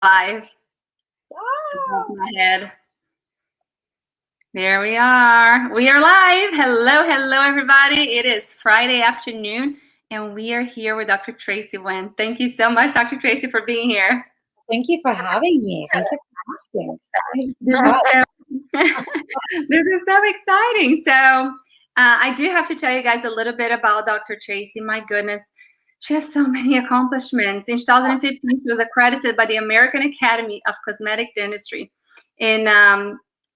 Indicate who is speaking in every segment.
Speaker 1: Live. Above my head. There we are. We are live. Hello, everybody. It is Friday afternoon, and we are here with Dr. Tracey Nguyen. Thank you so much, Dr. Tracey, for being here.
Speaker 2: Thank you for having me. Thank you for asking.
Speaker 1: This is so exciting. So I do have to tell you guys a little bit about Dr. Tracey. My goodness, she has so many accomplishments. In 2015, she was accredited by the American Academy of Cosmetic Dentistry. In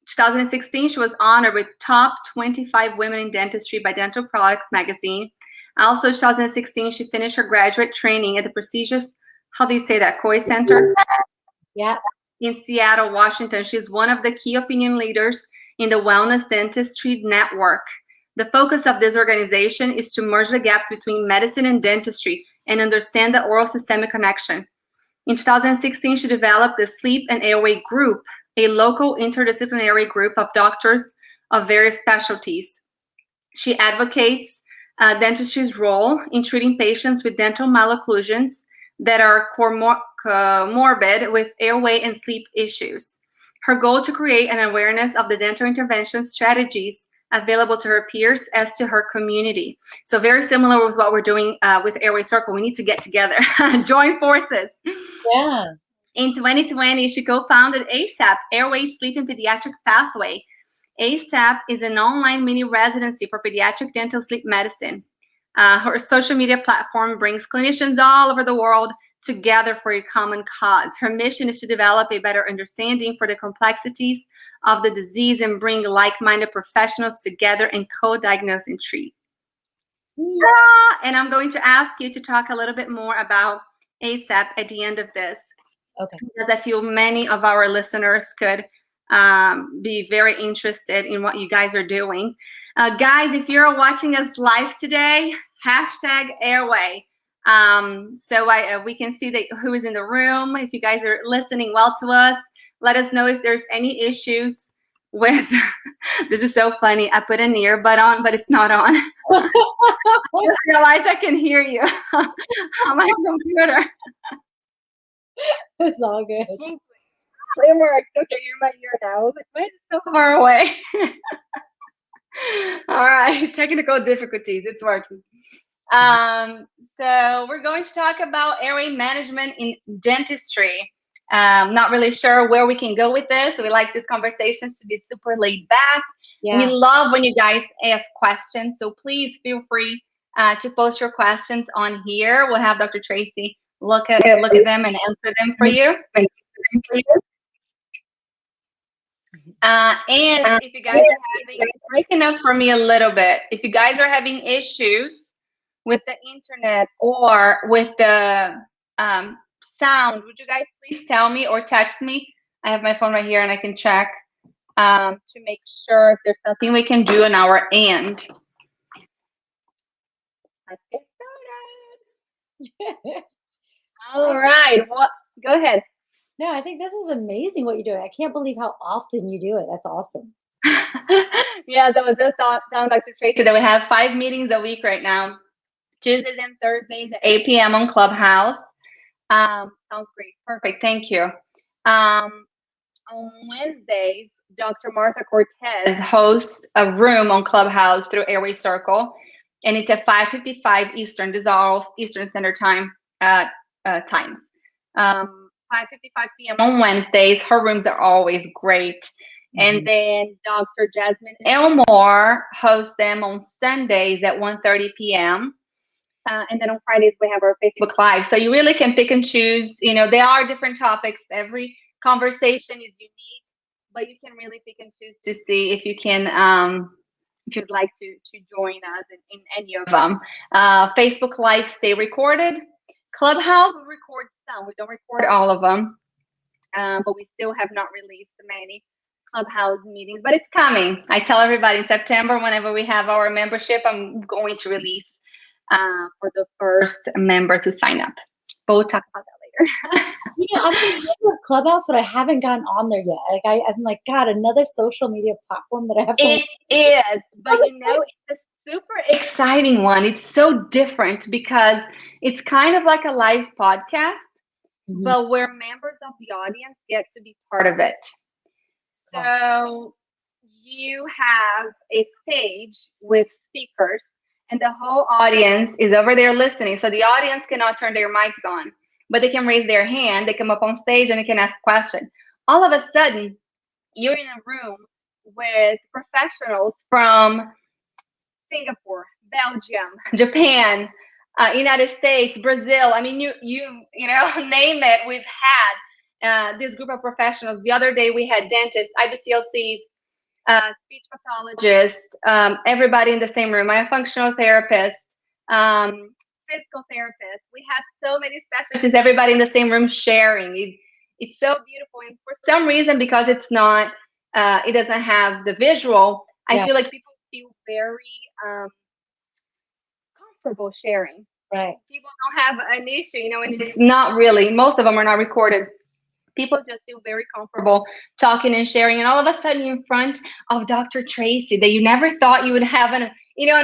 Speaker 1: 2016, she was honored with Top 25 Women in Dentistry by Dental Products magazine. Also, 2016, she finished her graduate training at the prestigious, how do you say that, Coy Center?
Speaker 2: Yeah.
Speaker 1: In Seattle, Washington. She's one of the key opinion leaders in the Wellness Dentistry Network. The focus of this organization is to merge the gaps between medicine and dentistry and understand the oral systemic connection. In 2016, she developed the Sleep and Airway Group, a local interdisciplinary group of doctors of various specialties. She advocates dentistry's role in treating patients with dental malocclusions that are comorbid with airway and sleep issues. Her goal to create an awareness of the dental intervention strategies available to her peers as to her community. So very similar with what we're doing with Airway Circle. We need to get together, join forces.
Speaker 2: Yeah.
Speaker 1: In 2020, she co-founded ASAP, Airway Sleep and Pediatric Pathway. ASAP is an online mini residency for pediatric dental sleep medicine. Her social media platform brings clinicians all over the world together for a common cause. Her mission is to develop a better understanding for the complexities of the disease and bring like-minded professionals together and co-diagnose and treat. Yeah. And I'm going to ask you to talk a little bit more about ASAP at the end of this.
Speaker 2: Okay.
Speaker 1: Because I feel many of our listeners could be very interested in what you guys are doing. Guys, if you're watching us live today, #Airway. So we can see that who is in the room. If you guys are listening well to us, let us know if there's any issues with, this is so funny. I put an earbud on, but it's not on. I just realized I can hear you on my computer.
Speaker 2: It's all good.
Speaker 1: It worked. Okay, you're my ear now. But why is it so far away? All right, technical difficulties. It's working. So we're going to talk about airway management in dentistry. Not really sure where we can go with this. We like these conversations to be super laid back. Yeah. We love when you guys ask questions. So please feel free to post your questions on here. We'll have Dr. Tracey look at them and answer them for you. And if you guys are having, breaking up for me a little bit, if you guys are having issues with the internet or with the sound, would you guys please tell me or text me? I have my phone right here and I can check to make sure if there's something we can do on our end. Let's get started. All right, well, go ahead.
Speaker 2: No, I think this is amazing what you're doing. I can't believe how often you do it. That's awesome.
Speaker 1: Yeah, that was just telling Dr. Tracey that we have 5 meetings a week right now. Tuesdays and Thursdays at 8 p.m. on Clubhouse. Sounds great. Perfect. Thank you. On Wednesdays, Dr. Martha Cortez hosts a room on Clubhouse through Airway Circle, and it's at 5:55 Eastern. These are all Eastern Standard Time times. 5:55 p.m. on Wednesdays. Her rooms are always great. And then Dr. Jasmine Elmore hosts them on Sundays at 1:30 p.m. And then on Fridays, we have our Facebook Live. So you really can pick and choose. You know, there are different topics. Every conversation is unique, but you can really pick and choose to see if you can, if you'd like to join us in any of them. Facebook Live stay recorded. Clubhouse, we record some. We don't record all of them, but we still have not released many Clubhouse meetings, but it's coming. I tell everybody in September, whenever we have our membership, I'm going to release for the first members who sign up. But we'll talk about that later.
Speaker 2: Yeah, I'm familiar with Clubhouse, but I haven't gotten on there yet. Like I'm like, God, another social media platform that I have to.
Speaker 1: It is, but you know, it's a super exciting one. It's so different because it's kind of like a live podcast, but where members of the audience get to be part of it. So you have a stage with speakers, and the whole audience is over there listening. So the audience cannot turn their mics on, but they can raise their hand, they come up on stage, and they can ask questions. All of a sudden, you're in a room with professionals from Singapore, Belgium, Japan, United States, Brazil. I mean, you know, name it. We've had this group of professionals. The other day we had dentists, IBCLCs, speech pathologists, everybody in the same room. I'm a functional therapist, physical therapist. We have so many specialties, everybody in the same room sharing. It's so beautiful. And for some reason, because it's not, it doesn't have the visual, I feel like people feel very comfortable sharing.
Speaker 2: Right.
Speaker 1: People don't have an issue, you know, and it's not really, most of them are not recorded. People just feel very comfortable talking and sharing, and all of a sudden you're in front of Dr. Tracey that you never thought you would have an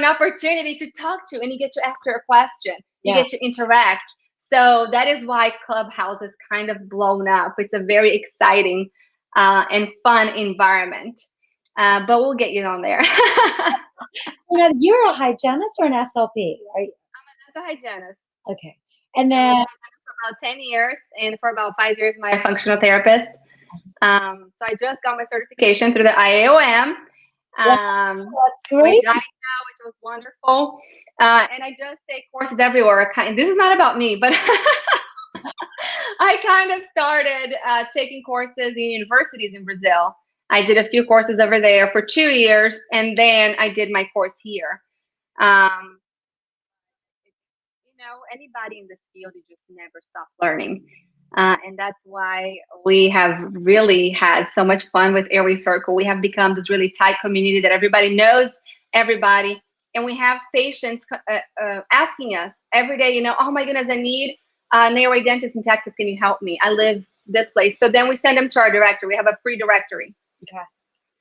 Speaker 1: opportunity to talk to, and you get to ask her a question. You get to interact. So that is why Clubhouse is kind of blown up. It's a very exciting and fun environment. But we'll get you on there.
Speaker 2: Now, you're a hygienist or an SLP?
Speaker 1: I'm a hygienist.
Speaker 2: Okay. And then
Speaker 1: for about 10 years, and for about 5 years, my functional therapist. So I just got my certification through the IAOM.
Speaker 2: That's great.
Speaker 1: Which was wonderful. And I just take courses everywhere. This is not about me, but I kind of started taking courses in universities in Brazil. I did a few courses over there for 2 years, and then I did my course here. You know, anybody in this field, you just never stop learning. And that's why we have really had so much fun with Airway Circle. We have become this really tight community that everybody knows everybody. And we have patients asking us every day, you know, oh my goodness, I need an airway dentist in Texas. Can you help me? I live this place. So then we send them to our directory. We have a free directory.
Speaker 2: Okay.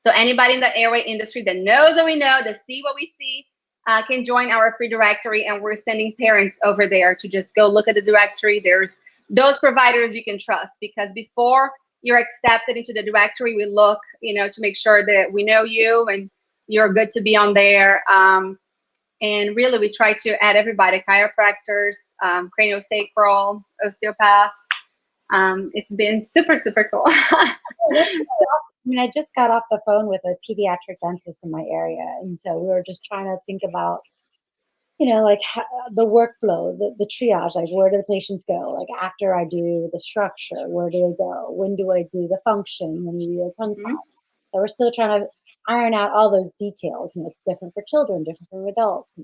Speaker 1: So anybody in the airway industry that knows what we know, that see what we see, can join our free directory. And we're sending parents over there to just go look at the directory. There's those providers you can trust, because before you're accepted into the directory, we look, you know, to make sure that we know you and you're good to be on there. And really, we try to add everybody: chiropractors, craniosacral, osteopaths. It's been super, super cool.
Speaker 2: I mean, I just got off the phone with a pediatric dentist in my area, and so we were just trying to think about, you know, like the workflow, the triage, like where do the patients go? Like after I do the structure, where do they go? When do I do the function? When you do the tongue tie? So we're still trying to iron out all those details. You know, it's different for children, different for adults.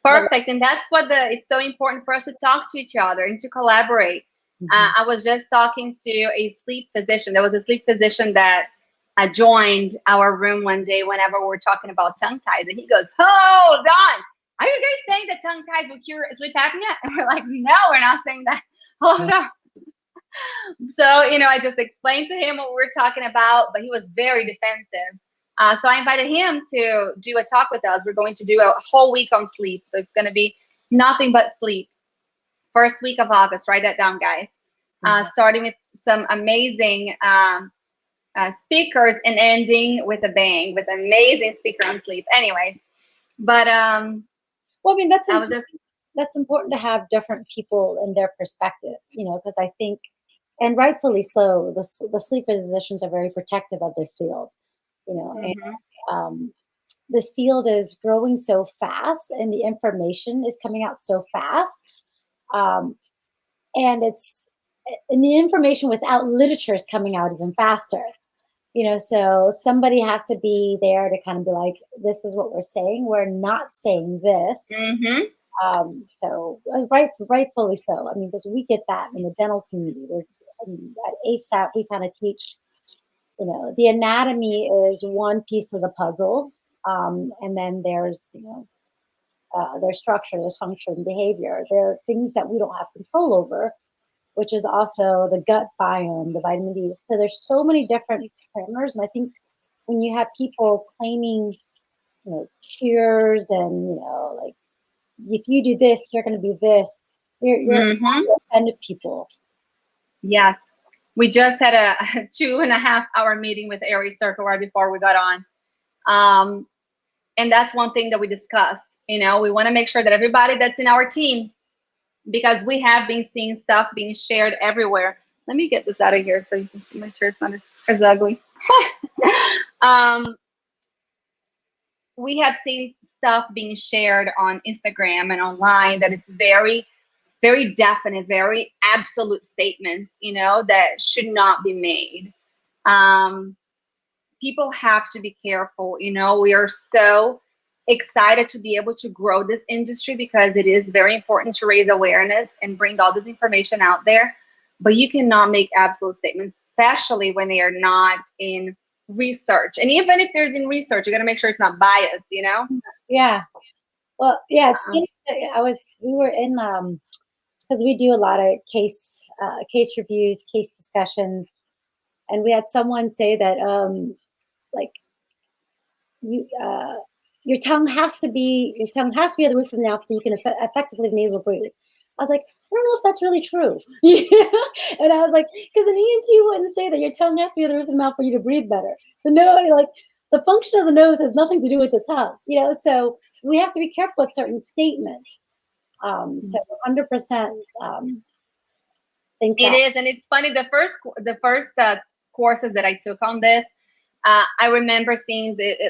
Speaker 1: Perfect. And that's what it's so important for us to talk to each other and to collaborate. I was just talking to a sleep physician. There was a sleep physician that joined our room one day whenever we were talking about tongue ties. And he goes, hold on. Are you guys saying that tongue ties will cure sleep apnea? And we're like, no, we're not saying that. Hold on. So, you know, I just explained to him what we were talking about, but he was very defensive. So I invited him to do a talk with us. We're going to do a whole week on sleep. So it's going to be nothing but sleep. First week of August, write that down, guys. Starting with some amazing speakers and ending with a bang, with an amazing speaker on sleep. Anyway, but
Speaker 2: well, I mean, that's important to have different people and their perspective, you know, because I think, and rightfully so, the sleep physicians are very protective of this field, you know, and this field is growing so fast, and the information is coming out so fast, and the information without literature is coming out even faster. You know, so somebody has to be there to kind of be like, this is what we're saying. We're not saying this. So rightfully so. I mean, because we get that in the dental community. At ASAP, we kind of teach, you know, the anatomy is one piece of the puzzle. And then there's, you know, there's structure, there's function, behavior. There are things that we don't have control over, which is also the gut biome, the vitamin D. So there's so many different parameters. And I think when you have people claiming, you know, cures and, you know, like, if you do this, you're going to be this, you're offend people.
Speaker 1: Yes. We just had a 2.5 hour meeting with Airway Circle right before we got on. And that's one thing that we discussed. We want to make sure that everybody that's in our team, because we have been seeing stuff being shared everywhere. Let me get this out of here so you can see my chair's not as ugly. We have seen stuff being shared on Instagram and online that it's very, very definite, very absolute statements, that should not be made. People have to be careful. We are so excited to be able to grow this industry because it is very important to raise awareness and bring all this information out there. But you cannot make absolute statements, especially when they are not in research. And even if there's in research, you got to make sure it's not biased,
Speaker 2: Yeah. Well, yeah, it's funny. We were in, because we do a lot of case reviews, case discussions, and we had someone say that, like, your tongue has to be at the roof of the mouth so you can effectively nasal breathe. I was like, I don't know if that's really true. And I was like, because an ENT wouldn't say that your tongue has to be at the roof of the mouth for you to breathe better. But no, like, the function of the nose has nothing to do with the tongue, so we have to be careful with certain statements. So 100% think
Speaker 1: it
Speaker 2: that.
Speaker 1: is. And it's funny, the first courses that I took on this, I remember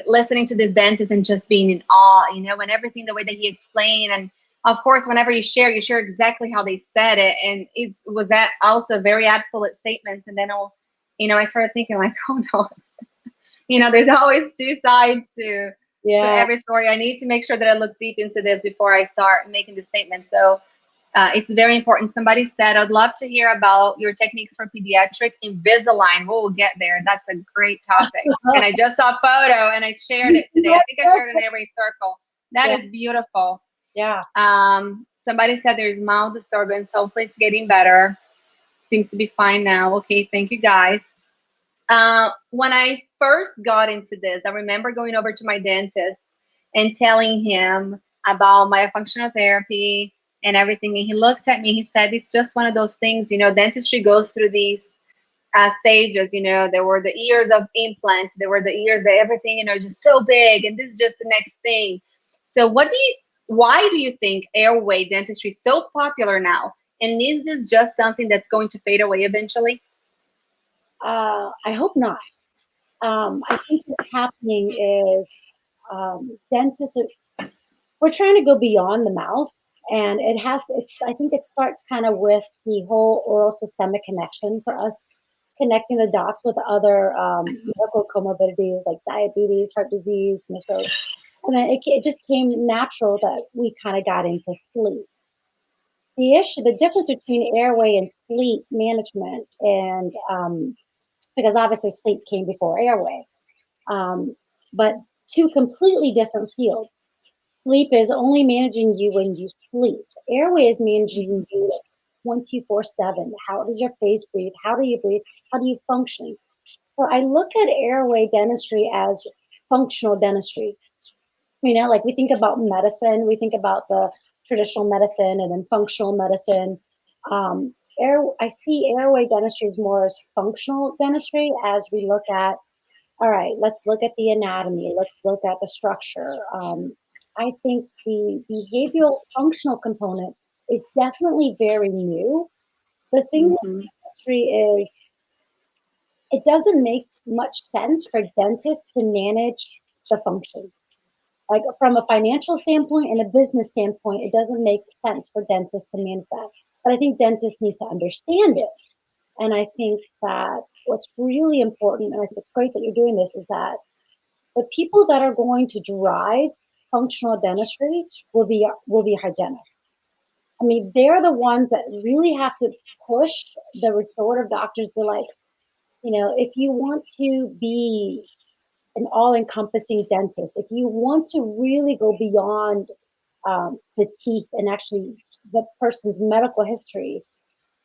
Speaker 1: listening to this dentist and just being in awe, and everything, the way that he explained. And of course, whenever you share exactly how they said it. And it was that also very absolute statements. And then, I started thinking like, oh no, there's always two sides to every story. I need to make sure that I look deep into this before I start making the statement. So it's very important. Somebody said, I'd love to hear about your techniques for pediatric Invisalign. We'll get there. That's a great topic. And I just saw a photo and I shared it today. I think I shared it in Airway Circle. That is beautiful.
Speaker 2: Yeah.
Speaker 1: Somebody said there's mild disturbance. Hopefully it's getting better. Seems to be fine now. Okay, thank you guys. When I first got into this, I remember going over to my dentist and telling him about my functional therapy and everything. And he looked at me, he said, it's just one of those things, dentistry goes through these stages. There were the years of implants, there were the years that everything, just so big, and this is just the next thing. So why do you think airway dentistry is so popular now? And is this just something that's going to fade away eventually?
Speaker 2: I hope not. I think what's happening is dentists we're trying to go beyond the mouth, and I think it starts kind of with the whole oral systemic connection for us, connecting the dots with other medical comorbidities like diabetes, heart disease, stroke. And then it just came natural that we kind of got into sleep. The difference between airway and sleep management, and because obviously sleep came before airway, but two completely different fields. Sleep is only managing you when you sleep. Airway is managing you 24/7. How does your face breathe? How do you breathe? How do you function? So I look at airway dentistry as functional dentistry. Like we think about medicine, we think about the traditional medicine and then functional medicine. I see airway dentistry as more as functional dentistry as we look at, all right, let's look at the anatomy, let's look at the structure. I think the behavioral functional component is definitely very new. The thing with dentistry is it doesn't make much sense for dentists to manage the function. Like from a financial standpoint and a business standpoint, it doesn't make sense for dentists to manage that. But I think dentists need to understand it. And I think that what's really important, and I think it's great that you're doing this, is that the people that are going to drive functional dentistry will be hygienists. I mean, they're the ones that really have to push the restorative doctors. Be like, if you want to be an all-encompassing dentist, if you want to really go beyond the teeth and actually the person's medical history,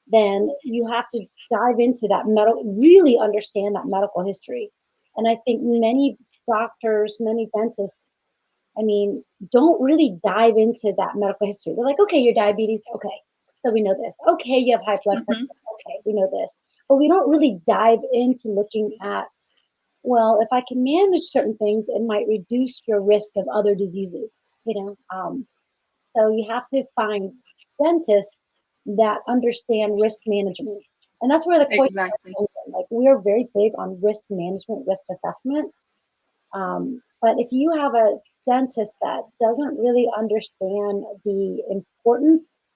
Speaker 2: then you have to dive into that really understand that medical history. And I think many doctors, many dentists, don't really dive into that medical history. They're like, okay, your diabetes, okay, So we know this. Okay, you have high blood pressure.
Speaker 1: Mm-hmm.
Speaker 2: Okay, we know this. But we don't really dive into looking at, well, if I can manage certain things, it might reduce your risk of other diseases, you know? So you have to find dentists that understand risk management. And that's where the question
Speaker 1: Exactly.
Speaker 2: comes in. Like, we're very big on risk management, risk assessment. But if you have a dentist that doesn't really understand the importance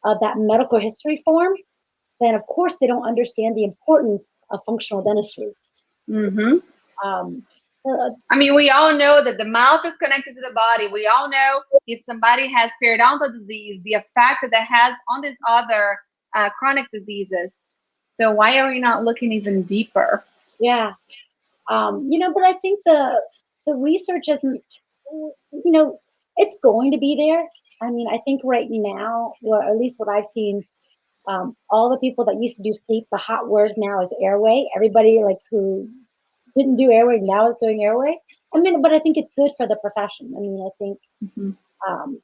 Speaker 2: of that medical history form, then of course they don't understand the importance of functional dentistry.
Speaker 1: Mm-hmm.
Speaker 2: Um, so
Speaker 1: I mean, we all know that the mouth is connected to the body. We all know if somebody has periodontal disease, the effect that has on these other chronic diseases. So why are we not looking even deeper?
Speaker 2: yeah, but I think the research isn't, it's going to be there. I mean, I think right now, or at least what I've seen, all the people that used to do sleep, the hot word now is airway. Everybody like who didn't do airway now is doing airway. I mean, but I think it's good for the profession. I mean, I think,
Speaker 1: Mm-hmm.
Speaker 2: um,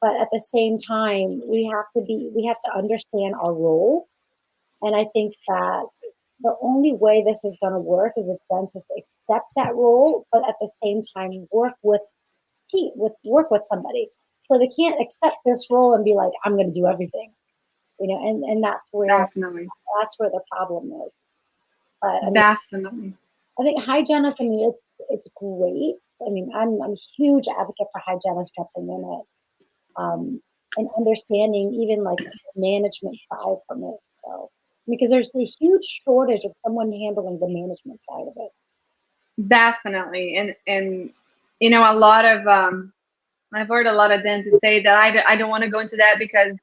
Speaker 2: but at the same time, we have to understand our role. And I think that the only way this is going to work is if dentists accept that role, but at the same time work with somebody. So they can't accept this role and be like, I'm going to do everything, and
Speaker 1: Definitely.
Speaker 2: that's where the problem is. But I mean,
Speaker 1: Definitely.
Speaker 2: I think hygienists. I mean, it's great. I mean, I'm a huge advocate for hygienists jumping in it, and understanding even like the management side from it. So because there's a huge shortage of someone handling the management side of it.
Speaker 1: Definitely. And a lot of I've heard a lot of dentists say that I don't want to go into that because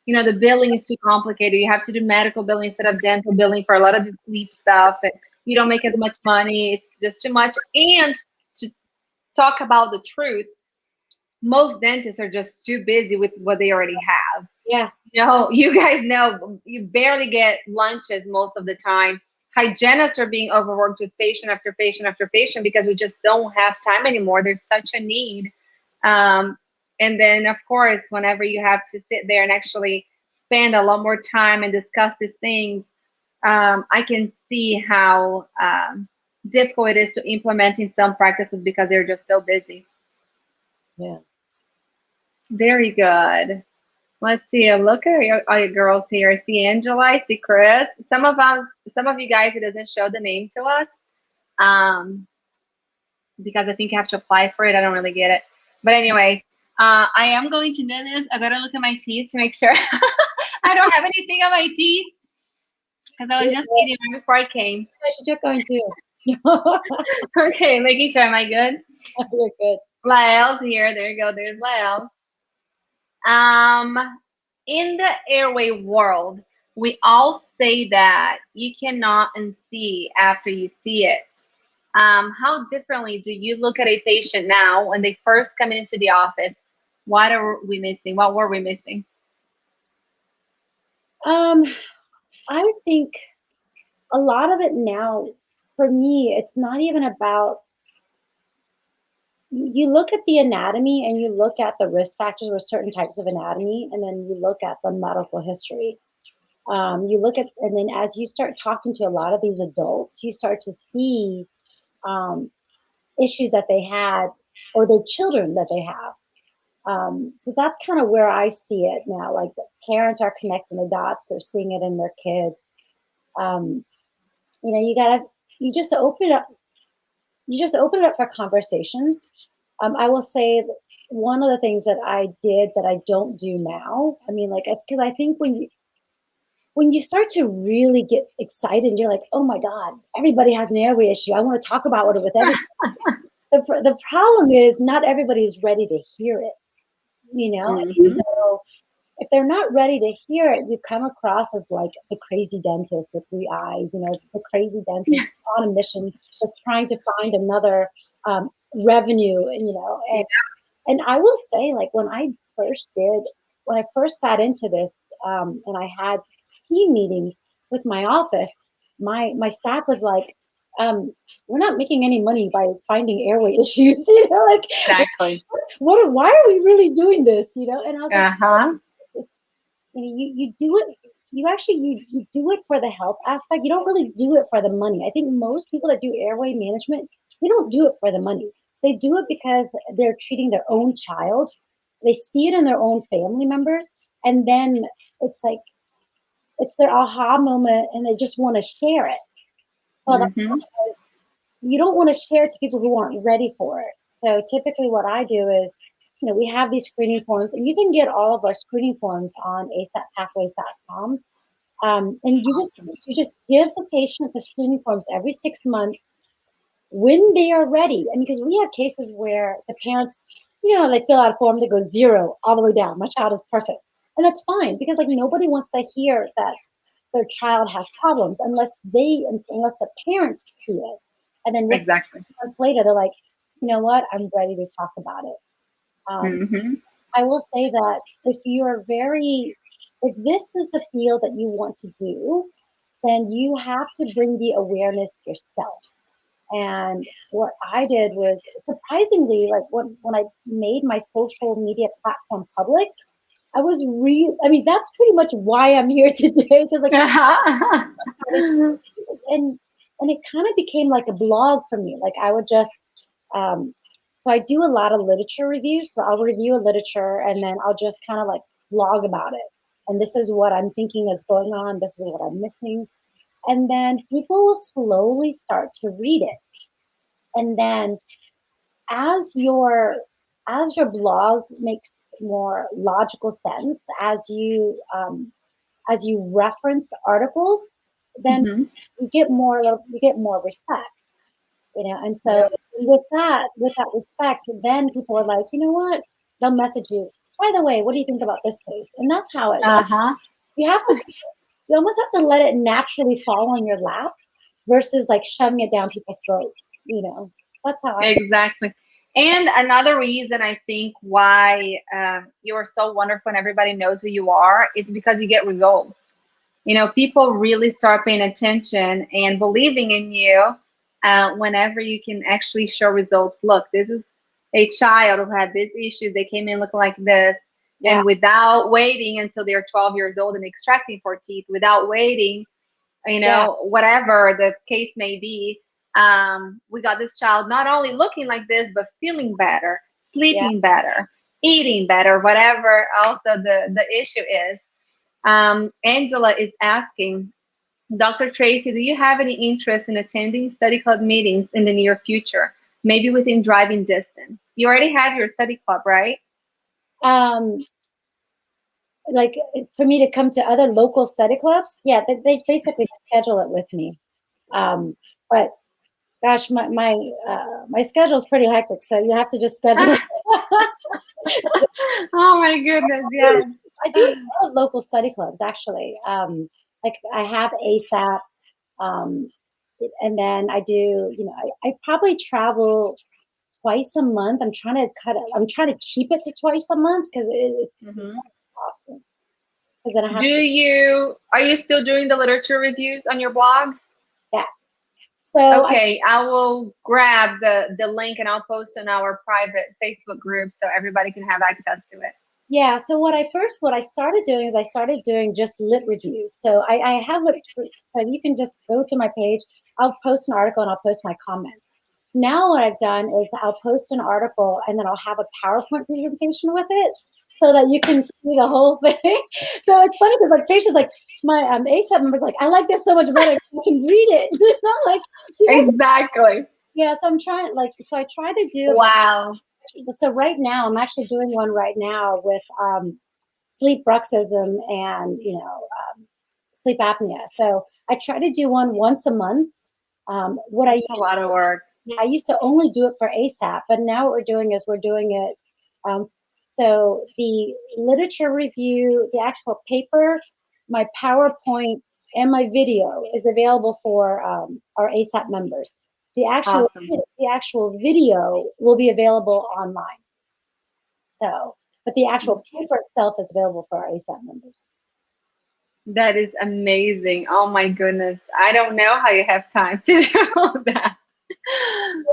Speaker 1: the billing is too complicated. You have to do medical billing instead of dental billing for a lot of the sleep stuff, and you don't make as much money. It's just too much. And to talk about the truth, most dentists are just too busy with what they already have.
Speaker 2: Yeah.
Speaker 1: You guys know you barely get lunches most of the time. Hygienists are being overworked with patient after patient after patient because we just don't have time anymore. There's such a need. And then, of course, whenever you have to sit there and actually spend a lot more time and discuss these things, I can see how difficult it is to implement in some practices because they're just so busy.
Speaker 2: Yeah.
Speaker 1: Very good. Let's see. Look at all your girls here. I see Angela. I see Chris. Some of you guys, it doesn't show the name to us, because I think you have to apply for it. I don't really get it. But anyways, I am going to do this. I gotta look at my teeth to make sure I don't have anything on my teeth because I was just eating right before I came.
Speaker 2: I should check going too.
Speaker 1: Okay, making sure. Am I good?
Speaker 2: You're good.
Speaker 1: Lael's here. There you go. There's Lael. In the airway world, we all say that you cannot unsee after you see it. How differently do you look at a patient now when they first come into the office? What are we missing? What were we missing?
Speaker 2: I think a lot of it now, for me, it's not even about, you look at the anatomy and you look at the risk factors with certain types of anatomy, and then you look at the medical history. You look at, and then as you start talking to a lot of these adults, you start to see issues that they had or their children that they have. So that's kind of where I see it now. Like the parents are connecting the dots; they're seeing it in their kids. Um, you just open it up. You just open it up for conversation. I will say one of the things that I did that I don't do now. I mean, like, because I think when you start to really get excited, you're like, oh my God, everybody has an airway issue. I want to talk about it with everybody. The problem is not everybody is ready to hear it,
Speaker 1: Mm-hmm.
Speaker 2: So if they're not ready to hear it, you come across as like the crazy dentist with 3 eyes, the crazy dentist on a mission that's trying to find another revenue, and I will say, like, when I first got into this, and I had team meetings with my office, my staff was like, we're not making any money by finding airway issues,
Speaker 1: Exactly.
Speaker 2: why are we really doing this, and I was like,
Speaker 1: Uh-huh.
Speaker 2: you do it. You do it for the health aspect. You don't really do it for the money. I think most people that do airway management, they don't do it for the money. They do it because they're treating their own child. They see it in their own family members, and then it's like it's their aha moment, and they just want to share it. Well, that's
Speaker 1: Mm-hmm.
Speaker 2: because you don't want to share it to people who aren't ready for it. So typically, what I do is, we have these screening forms, and you can get all of our screening forms on asappathways.com. And you just give the patient the screening forms every 6 months when they are ready. And because we have cases where the parents, they fill out a form that goes 0 all the way down. My child is perfect, and that's fine because like nobody wants to hear that their child has problems unless the parents see it. And then
Speaker 1: Exactly.
Speaker 2: 6 months later, they're like, you know what? I'm ready to talk about it.
Speaker 1: Mm-hmm.
Speaker 2: I will say that if this is the field that you want to do, then you have to bring the awareness yourself. And what I did was surprisingly, like when I made my social media platform public, that's pretty much why I'm here today. Because like, and it kind of became like a blog for me. Like I would just, so I do a lot of literature reviews. So I'll review a literature and then I'll just kind of like blog about it. And this is what I'm thinking is going on. This is what I'm missing. And then people will slowly start to read it. And then as your blog makes more logical sense, as you reference articles, then
Speaker 1: Mm-hmm.
Speaker 2: you get more respect. And so with that respect, then people are like, you know what? They'll message you. By the way, what do you think about this case? And that's how it.
Speaker 1: Uh-huh.
Speaker 2: You have to. You almost have to let it naturally fall on your lap, versus like shoving it down people's throats. That's how I.
Speaker 1: Exactly. And another reason I think why you're so wonderful and everybody knows who you are is because you get results. People really start paying attention and believing in you whenever you can actually show results. Look, this is a child who had this issue. They came in looking like this.
Speaker 2: Yeah.
Speaker 1: And without waiting until they're 12 years old and extracting 4 teeth, without waiting, whatever the case may be, we got this child not only looking like this, but feeling better, sleeping better, eating better, whatever also the issue is. Angela is asking, Dr. Tracey, do you have any interest in attending study club meetings in the near future, maybe within driving distance? You already have your study club, right?
Speaker 2: Like for me to come to other local study clubs, they basically schedule it with me. But gosh, my schedule is pretty hectic, so you have to just schedule it.
Speaker 1: Oh my goodness, yes.
Speaker 2: I do a lot of local study clubs actually. Like I have ASAP, and then I do. I probably travel twice a month. I'm trying to keep it to twice a month because it's awesome. Because then I have
Speaker 1: Are you still doing the literature reviews on your blog?
Speaker 2: Yes. So
Speaker 1: okay, I will grab the link and I'll post in our private Facebook group so everybody can have access to it.
Speaker 2: Yeah. So what I started doing is I started doing just lit reviews. So I have it. So you can just go to my page. I'll post an article and I'll post my comments. Now what I've done is I'll post an article and then I'll have a PowerPoint presentation with it so that you can see the whole thing. So it's funny because like Tracy's like, my ASAP member's like, I like this so much better. You can read it. I'm like,
Speaker 1: exactly.
Speaker 2: Yeah. So I'm trying so I try to do.
Speaker 1: Wow.
Speaker 2: So right now I'm actually doing one right now with sleep bruxism and sleep apnea. So I try to do one once a month.
Speaker 1: That's a lot of work.
Speaker 2: I used to only do it for ASAP, but now what we're doing is we're doing it. So the literature review, the actual paper, my PowerPoint, and my video is available for our ASAP members. The actual video will be available online. So, but the actual paper itself is available for our ASAP members.
Speaker 1: That is amazing. Oh my goodness. I don't know how you have time to do all that.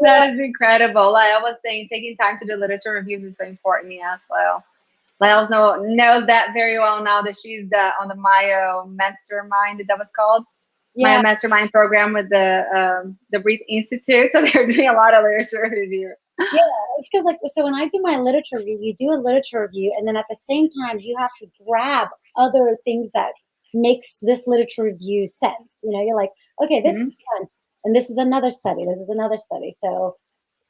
Speaker 1: That is incredible. Like I was saying, taking time to do literature reviews is so important as well. Lyle's knows that very well now that she's on the Myo Mastermind. Is that what's called?
Speaker 2: Yeah.
Speaker 1: Myo Mastermind program with the Breathe Institute. So they're doing a lot of literature review.
Speaker 2: Yeah, it's because like, so when I do my literature review, you do a literature review, and then at the same time, you have to grab other things that makes this literature review sense. You know, you're like, okay, this makes sense, and this is another study. This is another study. So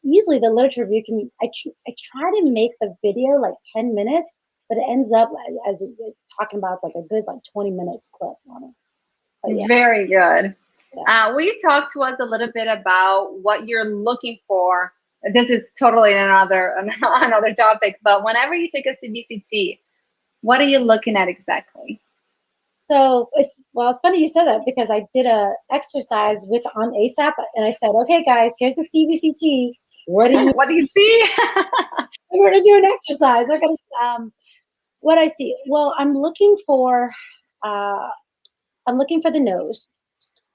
Speaker 2: usually the literature review can, I try to make the video like 10 minutes, but it ends up as you're talking about, it's like a good like 20 minute clip on it. But yeah.
Speaker 1: Very good.
Speaker 2: Yeah.
Speaker 1: Will you talk to us a little bit about what you're looking for? This is totally another topic, but whenever you take a CBCT, what are you looking at exactly?
Speaker 2: So it's funny you said that, because I did a exercise on ASAP, and I said, okay, guys, here's the CBCT. What do you
Speaker 1: see?
Speaker 2: We're gonna do an exercise. We're gonna what I see. Well, I'm looking for the nose.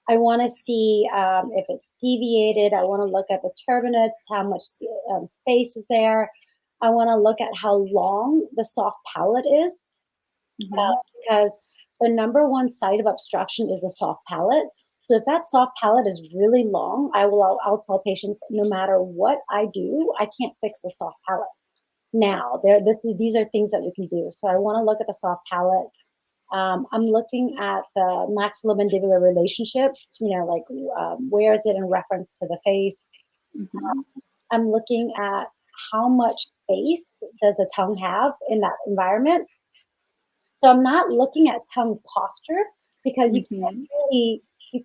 Speaker 2: I want to see if it's deviated. I want to look at the turbinates, how much space is there. I want to look at how long the soft palate is, because the number one site of obstruction is a soft palate. So if that soft palate is really long, I'll tell patients, no matter what I do, I can't fix the soft palate. Now, these are things that we can do. So I want to look at the soft palate. I'm looking at the maxillomandibular relationship, like where is it in reference to the face? I'm looking at how much space does the tongue have in that environment. So I'm not looking at tongue posture, because you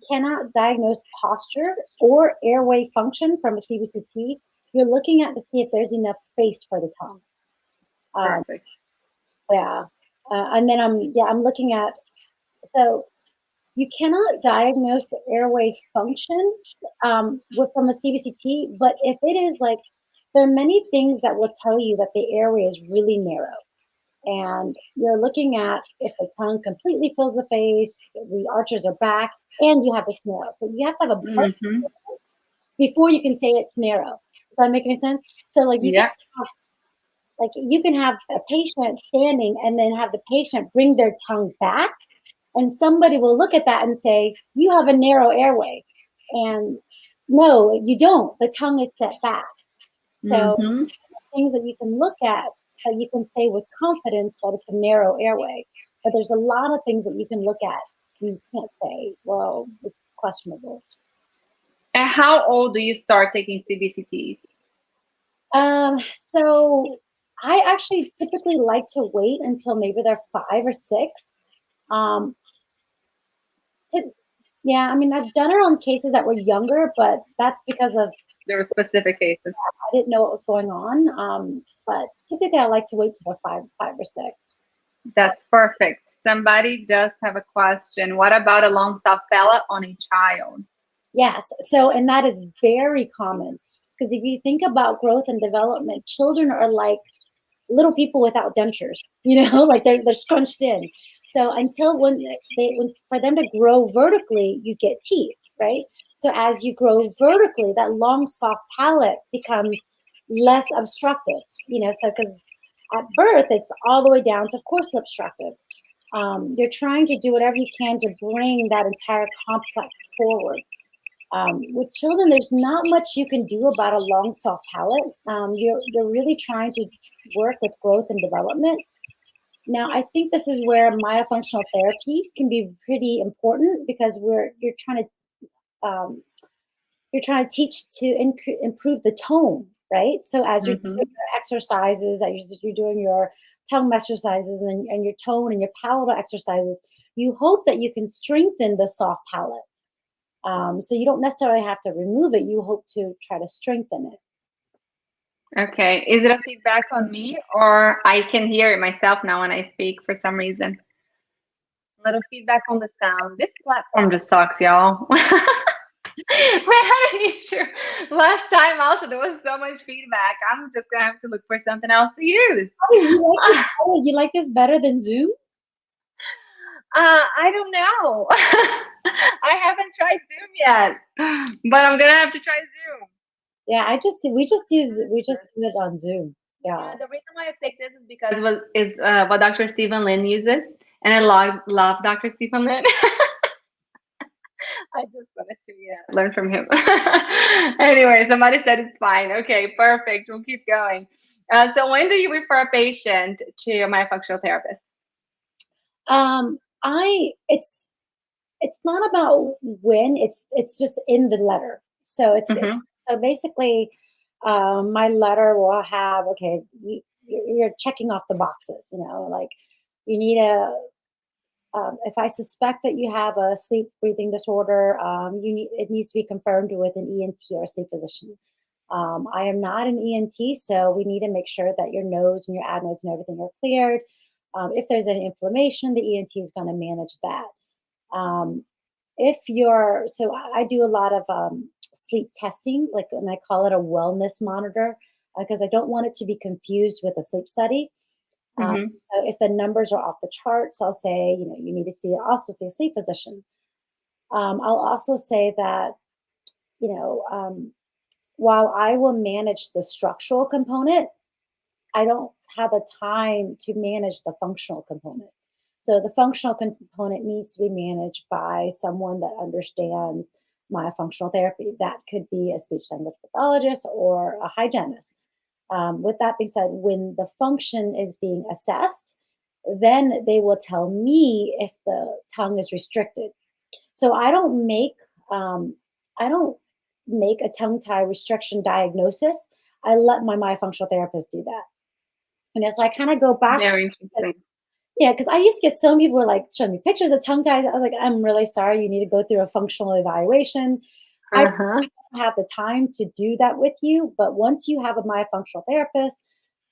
Speaker 2: cannot diagnose posture or airway function from a CBCT. You're looking at to see if there's enough space for the tongue.
Speaker 1: Perfect.
Speaker 2: Yeah. And then I'm looking at, so you cannot diagnose airway function from a CBCT, but if it is like, there are many things that will tell you that the airway is really narrow. And you're looking at if the tongue completely fills the face, the arches are back, and you have this narrow. So you have to have a part before you can say it's narrow. Does that make any sense? So like you can have a patient standing and then have the patient bring their tongue back, and somebody will look at that and say, you have a narrow airway. And no, you don't. The tongue is set back. So things that you can look at, that you can say with confidence that it's a narrow airway. But there's a lot of things that you can look at and you can't say, well, it's questionable.
Speaker 1: And how old do you start taking CBCTs?
Speaker 2: So I actually typically like to wait until maybe they're 5 or 6. Yeah, I mean, I've done it on cases that were younger, but that's because of
Speaker 1: there were specific cases.
Speaker 2: I didn't know what was going on. But typically I like to wait till they're 5 or 6.
Speaker 1: That's perfect. Somebody does have a question. What about a long soft palate on a child?
Speaker 2: Yes. So, and that is very common, because if you think about growth and development, children are like little people without dentures, like they're scrunched in. So until for them to grow vertically, you get teeth, right? So as you grow vertically, that long soft palate becomes less obstructive, so because at birth it's all the way down, so of course it's obstructive. You're trying to do whatever you can to bring that entire complex forward. With children, there's not much you can do about a long soft palate. You're really trying to work with growth and development. Now, I think this is where myofunctional therapy can be pretty important, because you're trying to teach to improve the tone, right? So as you're doing your exercises, as you're doing your tongue exercises and your tone and your palatal exercises, you hope that you can strengthen the soft palate. So you don't necessarily have to remove it. You hope to try to strengthen it.
Speaker 1: Okay. Is it a feedback on me, or I can hear it myself now when I speak for some reason? A little feedback on the sound. This platform just sucks, y'all. We had an issue last time also. There was so much feedback. I'm just going to have to look for something else to use.
Speaker 2: You like this better than Zoom?
Speaker 1: I don't know. I haven't tried Zoom yet, but I'm gonna have to try Zoom.
Speaker 2: Yeah, we just do it on Zoom.
Speaker 1: Yeah,
Speaker 2: Yeah.
Speaker 1: the reason why I picked this is because what Dr. Stephen Lin uses, and I love Dr. Stephen Lin. I just wanted to learn from him. Anyway, somebody said it's fine. Okay, perfect. We'll keep going. So when do you refer a patient to a myofunctional therapist?
Speaker 2: I it's not about when, it's just in the letter. So
Speaker 1: Mm-hmm.
Speaker 2: so basically, my letter will have, okay, you're checking off the boxes, like you need if I suspect that you have a sleep breathing disorder, it needs to be confirmed with an ENT or a sleep physician. I am not an ENT, so we need to make sure that your nose and your adenoids and everything are cleared. If there's any inflammation, the ENT is going to manage that. Um, if you're, so I do a lot of sleep testing, like, and I call it a wellness monitor because I don't want it to be confused with a sleep study. Um,
Speaker 1: Mm-hmm.
Speaker 2: so if the numbers are off the charts, I'll say, you need to also see a sleep physician. I'll also say that, you know, um, while I will manage the structural component, I don't have the time to manage the functional component. So the functional component needs to be managed by someone that understands myofunctional therapy. That could be a speech language pathologist or a hygienist. With that being said, when the function is being assessed, then they will tell me if the tongue is restricted. So um, I don't make a tongue tie restriction diagnosis. I let my myofunctional therapist do that. So I kind of go back.
Speaker 1: Very interesting.
Speaker 2: Yeah, because I used to get so many people were like showing me pictures of tongue ties. I was like, I'm really sorry. You need to go through a functional evaluation. I
Speaker 1: Uh-huh.
Speaker 2: don't have the time to do that with you. But once you have a myofunctional therapist,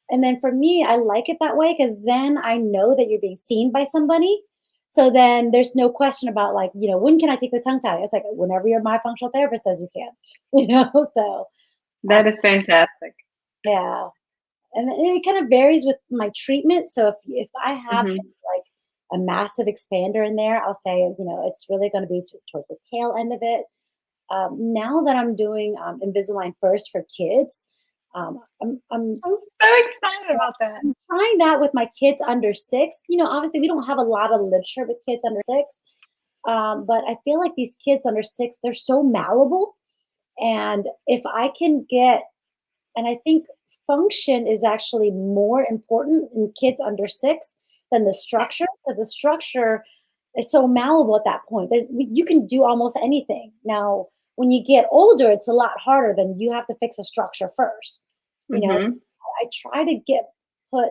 Speaker 2: and then for me, I like it that way because then I know that you're being seen by somebody. So then there's no question about like, when can I take the tongue tie? It's like whenever your myofunctional therapist says you can, So uh,
Speaker 1: That is fantastic.
Speaker 2: yeah. And it kind of varies with my treatment. So if I have
Speaker 1: Mm-hmm.
Speaker 2: like a massive expander in there, I'll say, it's really going to be towards the tail end of it. Now that I'm doing Invisalign first for kids, I'm
Speaker 1: I'm so excited about that.
Speaker 2: trying that with my kids under 6. Obviously we don't have a lot of literature with kids under 6, but I feel like these kids under 6, they're so malleable. And if I can get, and I think function is actually more important in kids under 6 than the structure, because the structure is so malleable at that point. You can do almost anything. Now, when you get older, it's a lot harder. Than you have to fix a structure first. You know,
Speaker 1: Mm-hmm.
Speaker 2: I try to put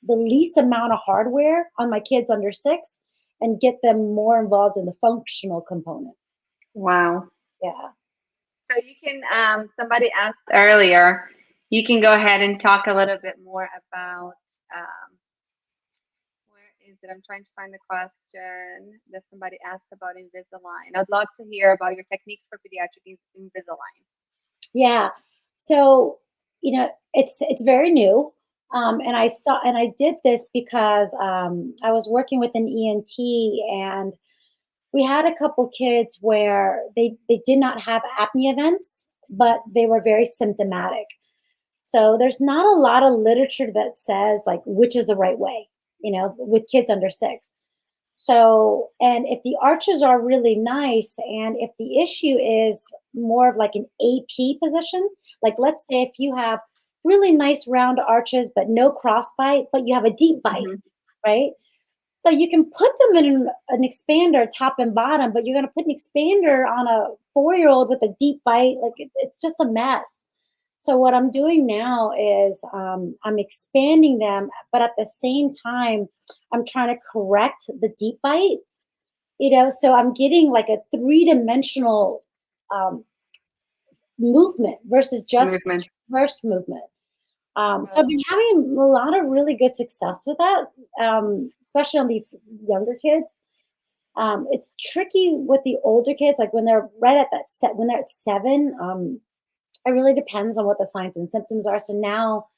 Speaker 2: the least amount of hardware on my kids under 6 and get them more involved in the functional component.
Speaker 1: Wow.
Speaker 2: Yeah.
Speaker 1: So you can, somebody asked earlier, you can go ahead and talk a little bit more about, where is it? I'm trying to find the question that somebody asked about Invisalign. I'd love to hear about your techniques for pediatric Invisalign.
Speaker 2: Yeah. So, it's very new. And I did this because I was working with an ENT, and we had a couple kids where they did not have apnea events, but they were very symptomatic. So there's not a lot of literature that says like which is the right way, with kids under 6. So, and if the arches are really nice, and if the issue is more of like an AP position, like let's say if you have really nice round arches, but no crossbite, but you have a deep bite,
Speaker 1: Mm-hmm.
Speaker 2: right? So you can put them in an expander top and bottom, but you're going to put an expander on a 4-year-old with a deep bite. Like it's just a mess. So what I'm doing now is I'm expanding them, but at the same time, I'm trying to correct the deep bite. So I'm getting like a 3-dimensional um, movement versus just
Speaker 1: Movement.
Speaker 2: reverse movement. So I've
Speaker 1: Wow.
Speaker 2: been having a lot of really good success with that, especially on these younger kids. It's tricky with the older kids, like when they're right at that set, when they're at 7. It really depends on what the signs and symptoms are. So now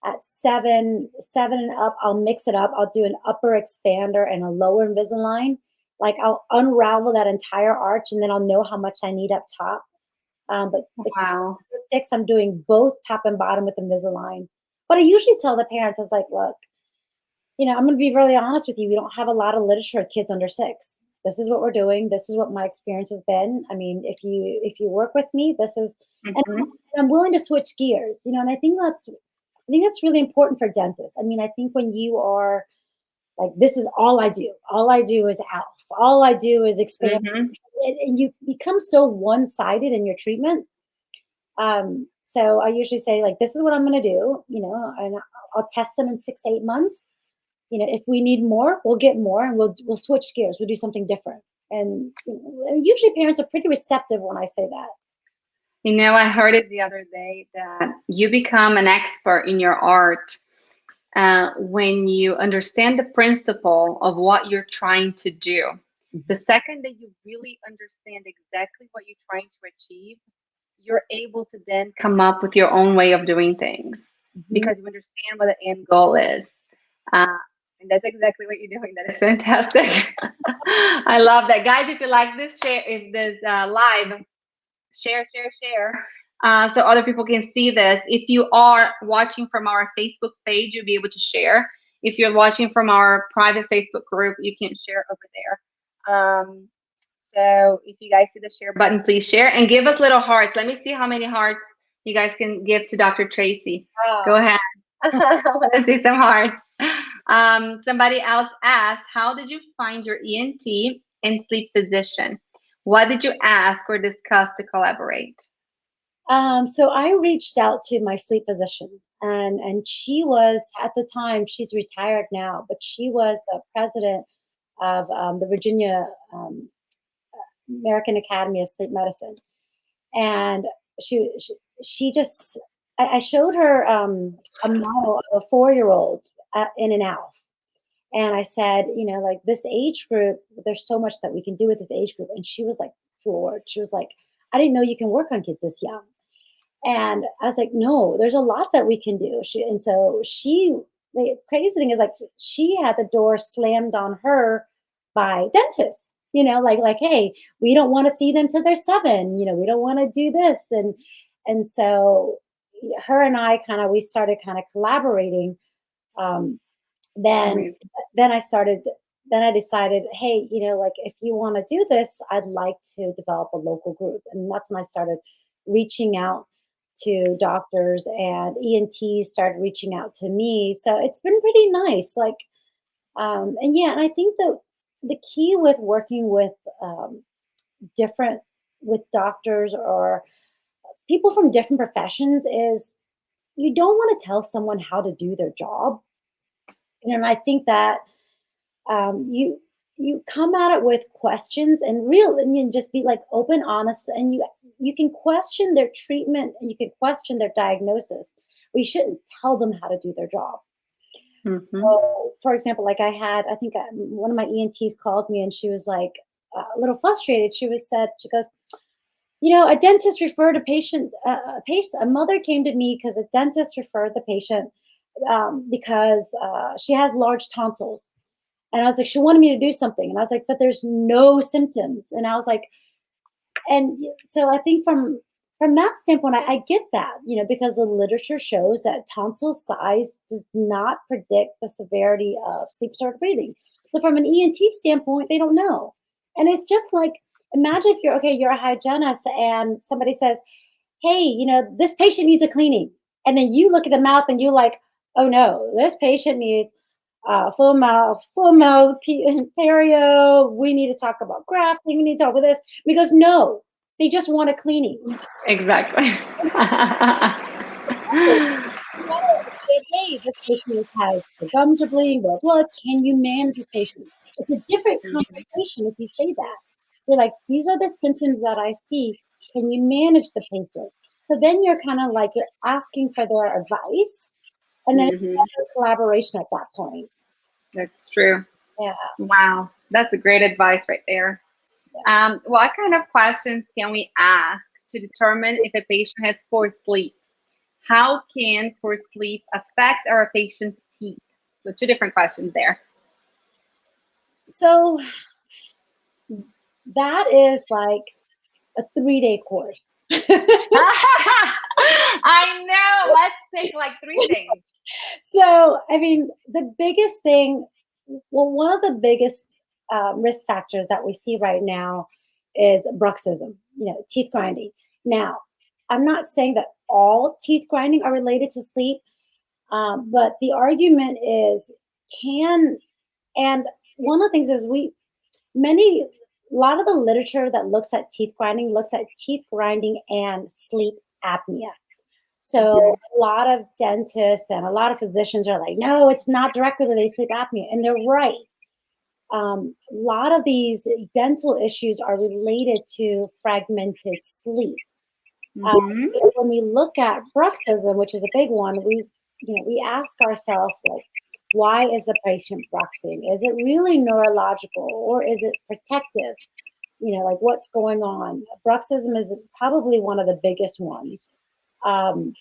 Speaker 2: at 7 and up, I'll mix it up. I'll do an upper expander and a lower Invisalign. Like I'll unravel that entire arch, and then I'll know how much I need up top. But the
Speaker 1: Wow.
Speaker 2: 6, I'm doing both top and bottom with Invisalign. But I usually tell the parents, I was like, look, I'm going to be really honest with you. We don't have a lot of literature at kids under 6. This is what we're doing. This is what my experience has been. I mean, if you work with me, this is, and
Speaker 1: Mhm.
Speaker 2: I'm willing to switch gears, and I think that's really important for dentists. I mean, I think when you are like, this is all I do. All I do is ALF. All I do is expand,
Speaker 1: Mhm.
Speaker 2: and you become so one-sided in your treatment. So I usually say, like, this is what I'm going to do, and I'll test them in 6 to 8 months. If we need more, we'll get more, and we'll switch gears. We'll do something different. And usually parents are pretty receptive when I say that.
Speaker 1: I heard it the other day that you become an expert in your art when you understand the principle of what you're trying to do. The second that you really understand exactly what you're trying to achieve, you're able to then come up with your own way of doing things
Speaker 2: Mhm.
Speaker 1: because you understand what the end goal is. Uh, and that's exactly what you're doing. That is fantastic. I love that. Guys, if you like this share, if this live, share, share, share. So other people can see this. If you are watching from our Facebook page, you'll be able to share. If you're watching from our private Facebook group, you can share over there. So if you guys see the share button, please share and give us little hearts. Let me see how many hearts you guys can give to Dr. Tracey. Go ahead. I want to see some hearts. Somebody else asked, how did you find your ENT and sleep physician? What did you ask or discuss to collaborate?
Speaker 2: So I reached out to my sleep physician, and she was, at the time, she's retired now, but she was the president of the Virginia American Academy of Sleep Medicine. And she just, I showed her a model of a 4-year-old in and out. And I said, like, this age group, there's so much that we can do with this age group. And she was like floored. She was like, I didn't know you can work on kids this young. And I was like, no, there's a lot that we can do. The crazy thing is, like, she had the door slammed on her by dentists, like, hey, we don't want to see them till they're 7, we don't want to do this. And so her and I we started kind of collaborating. Um, then,
Speaker 1: Amazing.
Speaker 2: then I decided, hey, like, if you want to do this, I'd like to develop a local group. And that's when I started reaching out to doctors, and ENTs started reaching out to me. So it's been pretty nice. Like, and yeah, and I think that the key with working with different with doctors or people from different professions is you don't want to tell someone how to do their job. And I think that you come at it with questions and you just be like open, honest, and you can question their treatment and you can question their diagnosis. We shouldn't tell them how to do their job.
Speaker 1: Mm-hmm.
Speaker 2: So, for example, like, I think one of my ENTs called me, and she was like a little frustrated. She goes, a dentist referred a mother came to me because a dentist referred the patient because she has large tonsils. And I was like, she wanted me to do something. And I was like, but there's no symptoms. And I was like, and so I think from that standpoint, I get that, because the literature shows that tonsil size does not predict the severity of sleep disordered breathing. So from an ENT standpoint, they don't know. And it's just like, imagine if you're a hygienist and somebody says, hey, this patient needs a cleaning. And then you look at the mouth and you're like, oh no, this patient needs full mouth perio. We need to talk about grafting. We need to talk about this. Because no, they just want a cleaning.
Speaker 1: Exactly.
Speaker 2: You gotta say, hey, this patient has the gums are bleeding, blood. Can you manage the patient? It's a different conversation if you say that. You're like, these are the symptoms that I see. Can you manage the patient? So then you're kind of like, you're asking for their advice, and then it's
Speaker 1: Hmm.
Speaker 2: better collaboration at that point.
Speaker 1: That's true.
Speaker 2: Yeah.
Speaker 1: Wow, that's a great advice right there. What kind of questions can we ask to determine if a patient has poor sleep? How can poor sleep affect our patient's teeth? So two different questions there.
Speaker 2: So that is like a 3-day course.
Speaker 1: I know. Let's pick like 3 things.
Speaker 2: So, I mean, the biggest thing, well, one of the biggest risk factors that we see right now is bruxism, teeth grinding. Now, I'm not saying that all teeth grinding are related to sleep, but the argument is can, and one of the things is many, a lot of the literature that looks at teeth grinding and sleep apnea. So
Speaker 1: Mhm.
Speaker 2: a lot of dentists and a lot of physicians are like, no, it's not directly related to sleep apnea. And they're right. A lot of these dental issues are related to fragmented sleep. Uh,
Speaker 1: Mhm.
Speaker 2: when we look at bruxism, which is a big one, we ask ourselves, like, why is the patient bruxing? Is it really neurological or is it protective? Like what's going on? Bruxism is probably one of the biggest ones. Um,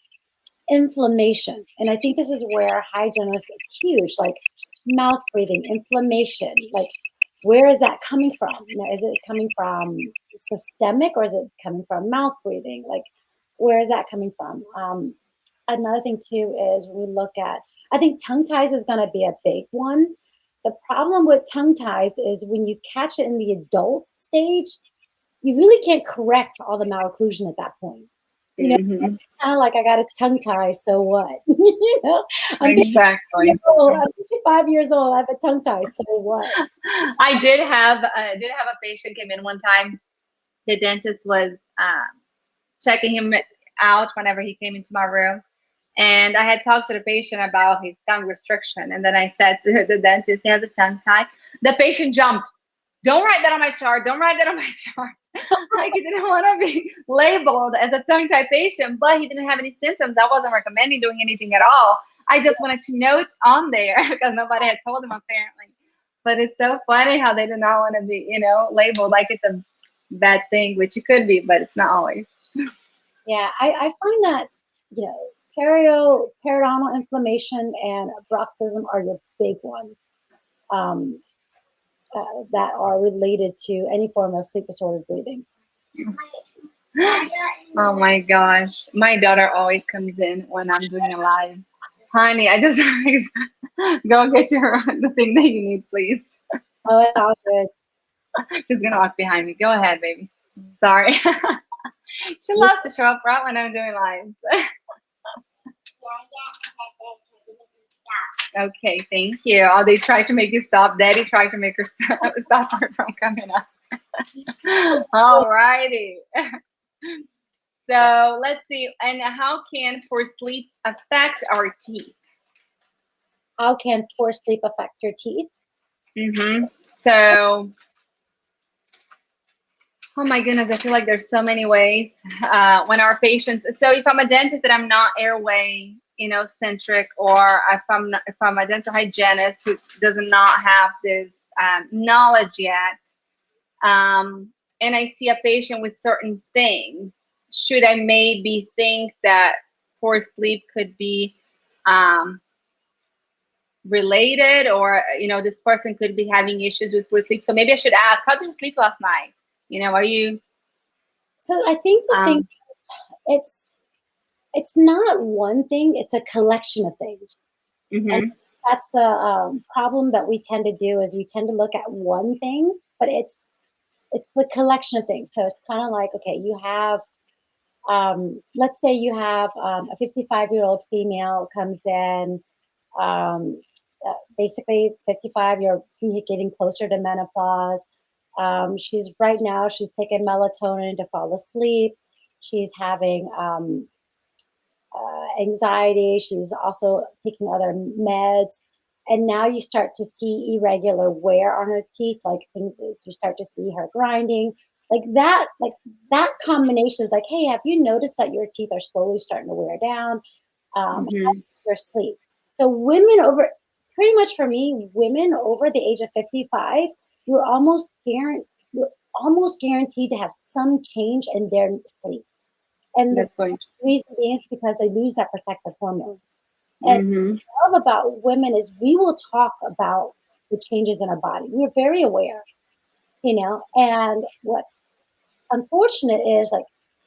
Speaker 2: Inflammation, and I think this is where hygienists, it's huge, like mouth breathing, inflammation, like where is that coming from? Is it coming from systemic or is it coming from mouth breathing? Like where is that coming from? Another thing too is when we look at, I think tongue ties is going to be a big one. The problem with tongue ties is when you catch it in the adult stage, you really can't correct all the malocclusion at that point. You know,
Speaker 1: Mhm.
Speaker 2: kind of like I got a tongue tie, so what? I'm 55 years
Speaker 1: Exactly.
Speaker 2: old. I'm 55 years old. I have a tongue tie, so what?
Speaker 1: I did have a patient came in one time. The dentist was checking him out whenever he came into my room. And I had talked to the patient about his tongue restriction. And then I said to the dentist, he has a tongue tie. The patient jumped. Don't write that on my chart. Don't write that on my chart. Like he didn't want to be labeled as a tongue tie patient, but he didn't have any symptoms. I wasn't recommending doing anything at all. I just wanted to note on there because nobody had told him apparently. But it's so funny how they do not want to be, labeled like it's a bad thing, which it could be, but it's not always.
Speaker 2: Yeah, I find that, periodontal inflammation and bruxism are your big ones um, that are related to any form of sleep disordered breathing.
Speaker 1: Oh my gosh. My daughter always comes in when I'm doing a live. Honey, I just go get your the thing that you need, please.
Speaker 2: Oh, it's all good.
Speaker 1: She's gonna walk behind me. Go ahead, baby. Sorry. She loves to show up right when I'm doing live. Okay, thank you. Oh, they tried to make you stop. Daddy tried to make her stop her from coming up. All righty. So let's see. And how can poor sleep affect our teeth?
Speaker 2: How can poor sleep affect your teeth?
Speaker 1: Mm-hmm. So, oh my goodness, I feel like there's so many ways when our patients. So if I'm a dentist and I'm not airway, centric, or if I'm a dental hygienist who does not have this knowledge yet, and I see a patient with certain things, should I maybe think that poor sleep could be related, or this person could be having issues with poor sleep? So maybe I should ask, how did you sleep last night? Are you
Speaker 2: So I think the thing
Speaker 1: um
Speaker 2: is, it's not one thing; it's a collection of things. And
Speaker 1: mhm,
Speaker 2: that's the problem that we tend to do is we tend to look at one thing, but it's the collection of things. So it's kind of like, okay, you have let's say you have a 55-year-old female comes in, basically 55, you're getting closer to menopause. She's right now she's taking melatonin to fall asleep. She's having anxiety. She's also taking other meds. And now you start to see irregular wear on her teeth, like things, you start to see her grinding. Like that combination is like, hey, have you noticed that your teeth are slowly starting to wear down?
Speaker 1: mhm.
Speaker 2: Your sleep. So pretty much for me, women over the age of 55, you're you're almost guaranteed to have some change in their sleep. And the
Speaker 1: That's so interesting.
Speaker 2: reason being is because they lose that protective hormones. And
Speaker 1: Mhm.
Speaker 2: what I love about women is we will talk about the changes in our body. We're very aware, and what's unfortunate is like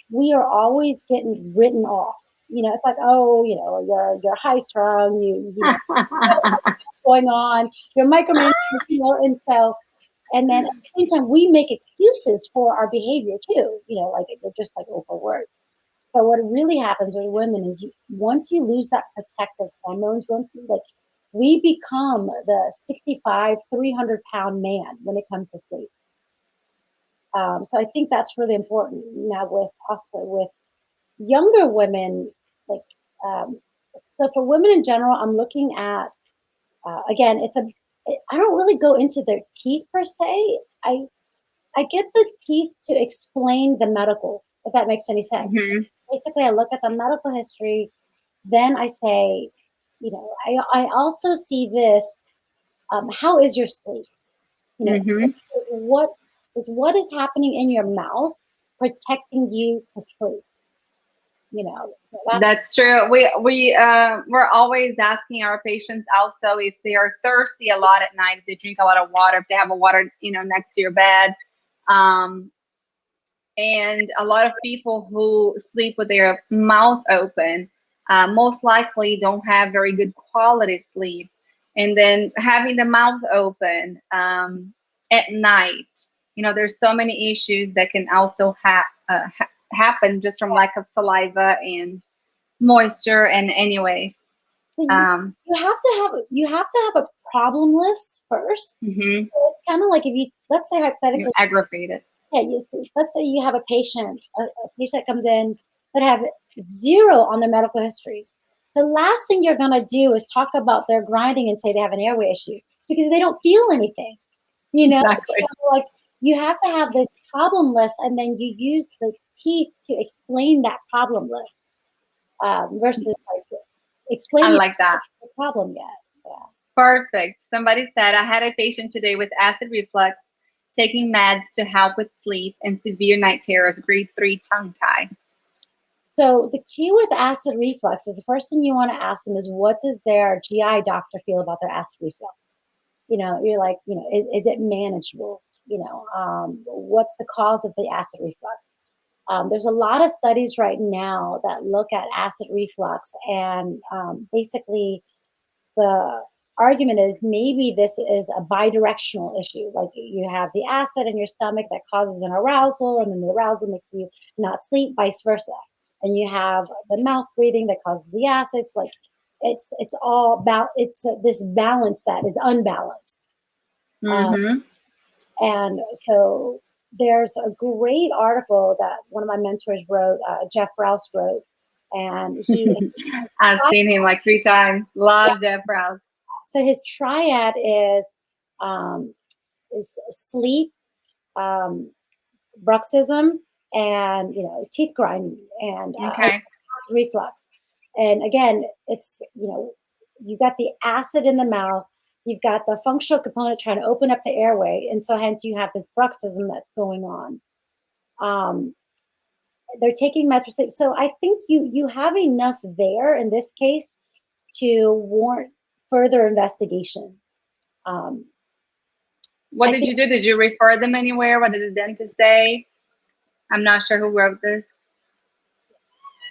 Speaker 2: we are always getting written off. it's like, oh, you're high strung, you know, what's going on, you're micromanaging, and so, and then at the same time, we make excuses for our behavior too, like you're just like overworked. But what really happens with women is once you lose that protective hormones, like we become the 65, 300-pound man when it comes to sleep. So I think that's really important now with younger women, like, so for women in general, I'm looking at, again, I don't really go into their teeth per se. I get the teeth to explain the medical, if that makes any sense.
Speaker 1: Hmm.
Speaker 2: Basically, I look at the medical history, then I say, I also see this, how is your sleep?
Speaker 1: Hmm.
Speaker 2: What is happening in your mouth protecting you to sleep? That's
Speaker 1: That's true. We're always asking our patients also if they are thirsty a lot at night, if they drink a lot of water, if they have a water, next to your bed. Um, and a lot of people who sleep with their mouth open most likely don't have very good quality sleep. And then having the mouth open at night, there's so many issues that can also happen just from lack of saliva and moisture. And anyways,
Speaker 2: so
Speaker 1: um,
Speaker 2: you have to have a problem list first.
Speaker 1: mhm,
Speaker 2: So it's kind of like, if you, let's say
Speaker 1: you're
Speaker 2: hypothetically,
Speaker 1: aggravated.
Speaker 2: yeah, let's say you have a patient that comes in that have 0 on their medical history. The last thing you're gonna do is talk about their grinding and say they have an airway issue, because they don't feel anything.
Speaker 1: Exactly.
Speaker 2: Like, you have to have this problem list, and then you use the teeth to explain that problem list, versus like
Speaker 1: I
Speaker 2: explaining
Speaker 1: like that.
Speaker 2: the problem yet. Yeah.
Speaker 1: Perfect. Somebody said, I had a patient today with acid reflux, taking meds to help with sleep and severe night terrors, grade 3 tongue tie.
Speaker 2: So the key with acid reflux is, the first thing you want to ask them is, what does their GI doctor feel about their acid reflux? You're like, is it manageable? What's the cause of the acid reflux? There's a lot of studies right now that look at acid reflux, and basically the argument is, maybe this is a bidirectional issue. Like, you have the acid in your stomach that causes an arousal, and then the arousal makes you not sleep, vice versa. And you have the mouth breathing that causes the acids. Like, it's all about, this balance that is unbalanced.
Speaker 1: Mm-hmm.
Speaker 2: And so there's a great article that one of my mentors wrote, Jeff Rouse wrote, and
Speaker 1: I've seen him like 3 times. Love Jeff Rouse.
Speaker 2: so his triad um, is sleep, um, bruxism, and teeth grinding, and
Speaker 1: Okay.
Speaker 2: reflux. And again, it's you got the acid in the mouth, you've got the functional component trying to open up the airway, and so hence you have this bruxism that's going on. Um, they're taking meds for sleep, so I think you have enough there in this case to warrant further investigation. Um,
Speaker 1: What
Speaker 2: I
Speaker 1: did
Speaker 2: think
Speaker 1: you do? Did you refer them anywhere? What did the dentist say? I'm not sure who wrote this.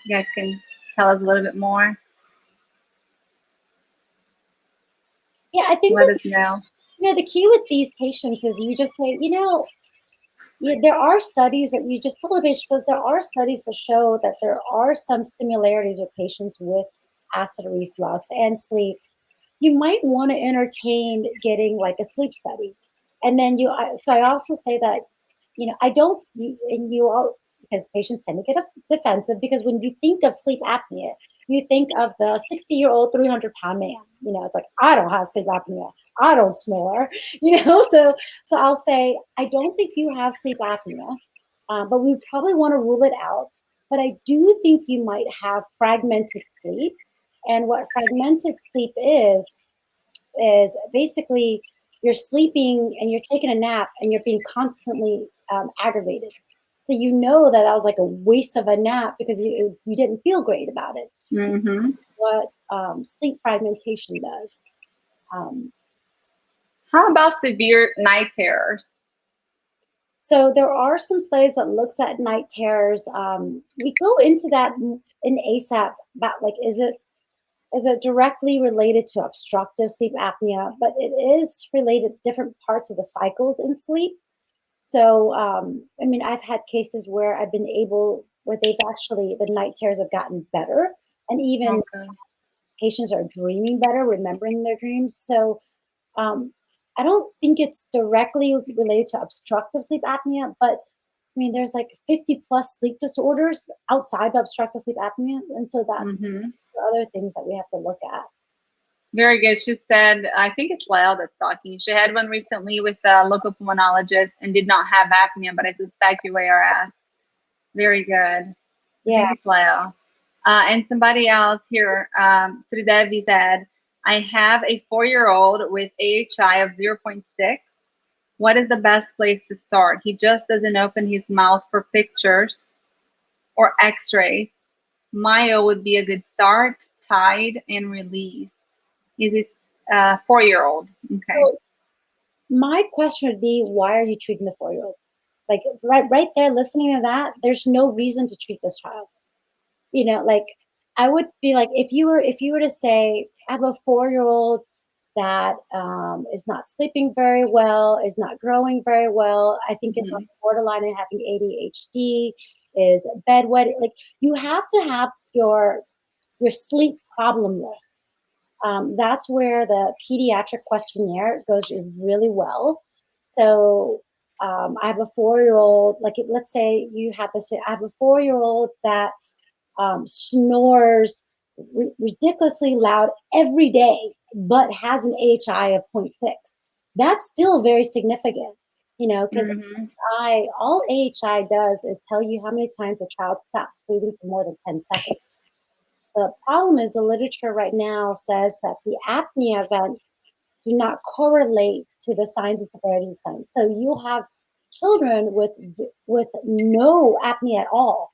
Speaker 1: You guys can tell us a little bit more.
Speaker 2: Yeah, I think
Speaker 1: Let
Speaker 2: that
Speaker 1: us know.
Speaker 2: the key with these patients is, you just say, there are studies that you just tell the patient, because there are studies that show that there are some similarities with patients with acid reflux and sleep. You might want to entertain getting like a sleep study, and then so I also say that, I don't, and you all, because patients tend to get defensive, because when you think of sleep apnea, you think of the 60-year-old 300-pound man. It's like, I don't have sleep apnea, I don't snore. So I'll say, I don't think you have sleep apnea, but we probably want to rule it out. But I do think you might have fragmented sleep, and what fragmented sleep is basically, you're sleeping and you're taking a nap and you're being constantly aggravated. So that was like a waste of a nap, because you didn't feel great about it.
Speaker 1: Mm-hmm.
Speaker 2: What sleep fragmentation does. Um,
Speaker 1: How about severe night terrors?
Speaker 2: So there are some studies that looks at night terrors. We go into that in ASAP about like, is it directly related to obstructive sleep apnea? But it is related to different parts of the cycles in sleep. So, I mean, I've had cases where I've been able, where they've actually, the night terrors have gotten better, and even
Speaker 1: Okay.
Speaker 2: patients are dreaming better, remembering their dreams. So, um, I don't think it's directly related to obstructive sleep apnea, but I mean, there's like 50 plus sleep disorders outside of obstructive sleep apnea. And so that's
Speaker 1: Mm-hmm.
Speaker 2: the other things that we have to look at.
Speaker 1: Very good. She said, I think it's Lyle that's talking. She had one recently with a local pulmonologist and did not have apnea, but I suspect you ARS. Very good. I
Speaker 2: Yeah.
Speaker 1: think it's Lyle. And somebody else here, Sridevi said, I have a 4-year-old with AHI of 0.6. What is the best place to start? He just doesn't open his mouth for pictures or x-rays. Myo would be a good start, tide, and release. Is this 4-year-old? Okay.
Speaker 2: So my question would be, why are you treating the 4-year-old? Like right there, listening to that, there's no reason to treat this child. Like I would be like, if you were to say, I have a 4-year-old that is not sleeping very well, is not growing very well, I think is on
Speaker 1: Mhm.
Speaker 2: borderline and having ADHD, is bedwetting. Like you have to have your sleep problem list. That's where the pediatric questionnaire goes is really well. So I have a 4-year-old. Like let's say you have this. I have a 4-year-old that snores ridiculously loud every day, but has an AHI of 0.6. That's still very significant, because
Speaker 1: Mhm.
Speaker 2: all AHI does is tell you how many times a child stops breathing for more than 10 seconds. The problem is the literature right now says that the apnea events do not correlate to the signs and severity of signs. So you'll have children with no apnea at all,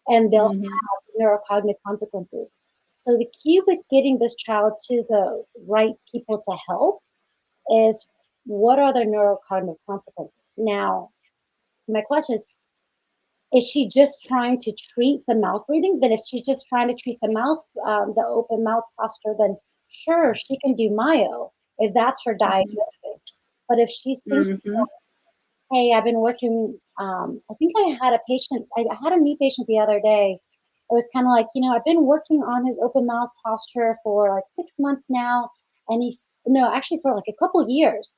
Speaker 2: and they'll
Speaker 1: Mhm.
Speaker 2: neurocognitive consequences. So the key with getting this child to the right people to help is, what are their neurocognitive consequences? Now, my question is she just trying to treat the mouth breathing? Then if she's just trying to treat the mouth, the open mouth posture, then sure, she can do myo if that's her diagnosis. But if she's thinking,
Speaker 1: Mhm.
Speaker 2: hey, I've been working. I think I had a patient, I had a new patient the other day. It was kind of like, I've been working on his open mouth posture for like 6 months now. And no, actually for like a couple years.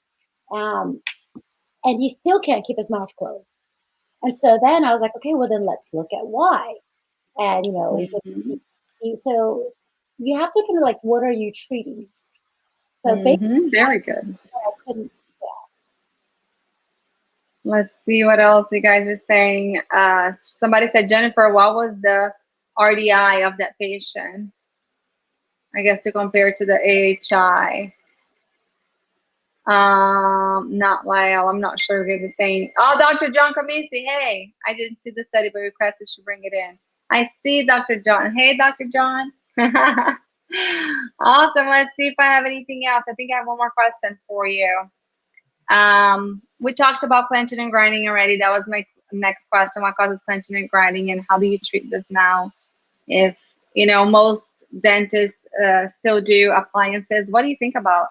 Speaker 2: Um, and he still can't keep his mouth closed. And so then I was like, okay, well, then let's look at why. And, we could
Speaker 1: Mhm.
Speaker 2: see. So you have to kind of like, what are you treating? So basically,
Speaker 1: Mhm. Very good.
Speaker 2: I couldn't,
Speaker 1: Let's see what else you guys are saying. Somebody said, Jennifer, what was the RDI of that patient? I guess to compare to the AHI. Not Lyle. I'm not sure what you're saying. Oh, Dr. John Kamisi. Hey, I didn't see the study, but requested to bring it in. I see Dr. John. Hey, Dr. John. Awesome. Let's see if I have anything else. I think I have one more question for you. We talked about clenching and grinding already. That was my next question. What causes clenching and grinding, and how do you treat this now? If most dentists still do appliances, what do you think about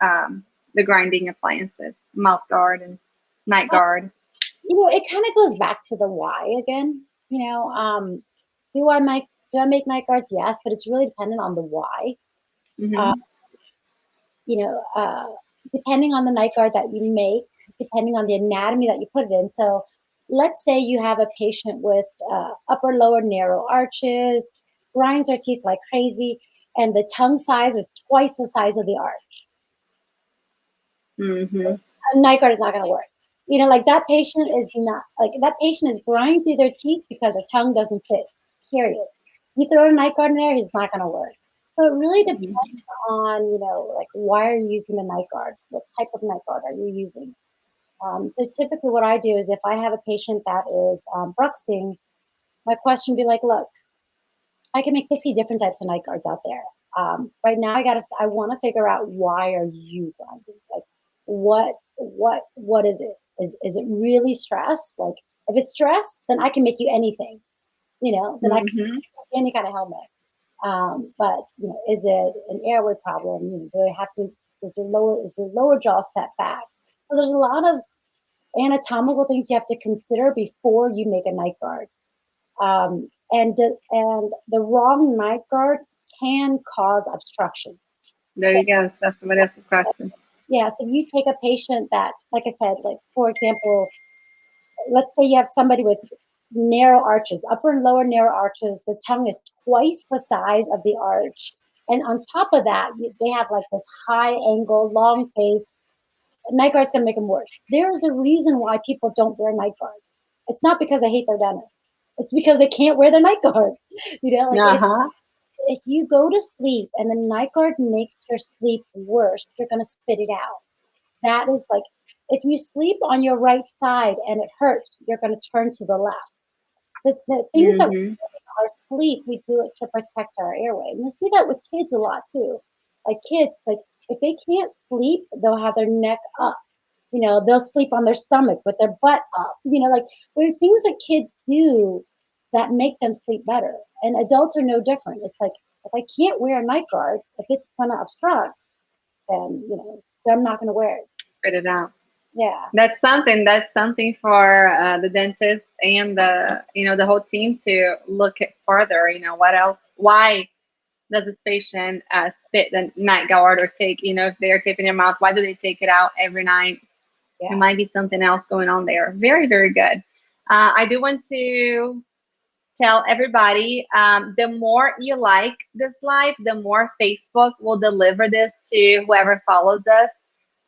Speaker 1: the grinding appliances, mouth guard and night guard?
Speaker 2: it kind of goes back to the why again. Do I make night guards? Yes, but it's really dependent on the why. Uh,
Speaker 1: Mm-hmm.
Speaker 2: you know, uh, Depending on the night guard that you make, depending on the anatomy that you put it in. So, let's say you have a patient with upper lower narrow arches, grinds their teeth like crazy, and the tongue size is twice the size of the arch.
Speaker 1: Mm-hmm.
Speaker 2: A night guard is not going to work. Like that patient is not like that patient is grinding through their teeth because their tongue doesn't fit. Period. You throw a night guard in there, he's not going to work. So it really depends
Speaker 1: Mm-hmm.
Speaker 2: on like why are you using the night guard? What type of night guard are you using? So typically, what I do is if I have a patient that is bruxing, my question would be like, look, I can make 50 different types of night guards out there. Right now, I want to figure out why are you grinding? Like, what is it? Is it really stress? Like, if it's stress, then I can make you anything, then I can
Speaker 1: Mm-hmm.
Speaker 2: make you any kind of helmet. But is it an airway problem? Do I have to? Is your lower jaw set back? So there's a lot of anatomical things you have to consider before you make a night guard. And the wrong night guard can cause obstruction.
Speaker 1: There
Speaker 2: So
Speaker 1: you go. That's somebody else's question.
Speaker 2: yeah, so you take a patient that, like I said, like for example, let's say you have somebody with narrow arches, upper and lower narrow arches. The tongue is twice the size of the arch. And on top of that, they have like this high angle, long face. Night guard's going to make them worse. There's a reason why people don't wear night guards. It's not because they hate their dentist. It's because they can't wear their night guard. Like
Speaker 1: Uh-huh.
Speaker 2: if you go to sleep and the night guard makes your sleep worse, you're going to spit it out. That is like, if you sleep on your right side and it hurts, you're going to turn to the left. The things that we
Speaker 1: Mm-hmm.
Speaker 2: do in our sleep, we do it to protect our airway. And you see that with kids a lot too. Like kids, like if they can't sleep, they'll have their neck up. They'll sleep on their stomach with their butt up. Like there are things that kids do that make them sleep better. And adults are no different. It's like, if I can't wear a night guard, if it's going to obstruct, then, I'm not going to wear it.
Speaker 1: Spit it out.
Speaker 2: Yeah.
Speaker 1: That's something. That's something for the dentist and the whole team to look at further. What else? Why does this patient spit the night guard or take? If they are taping their mouth, why do they take it out every night?
Speaker 2: Yeah.
Speaker 1: There might be something else going on there. Very, very good. I do want to tell everybody, the more you like this live, the more Facebook will deliver this to whoever follows us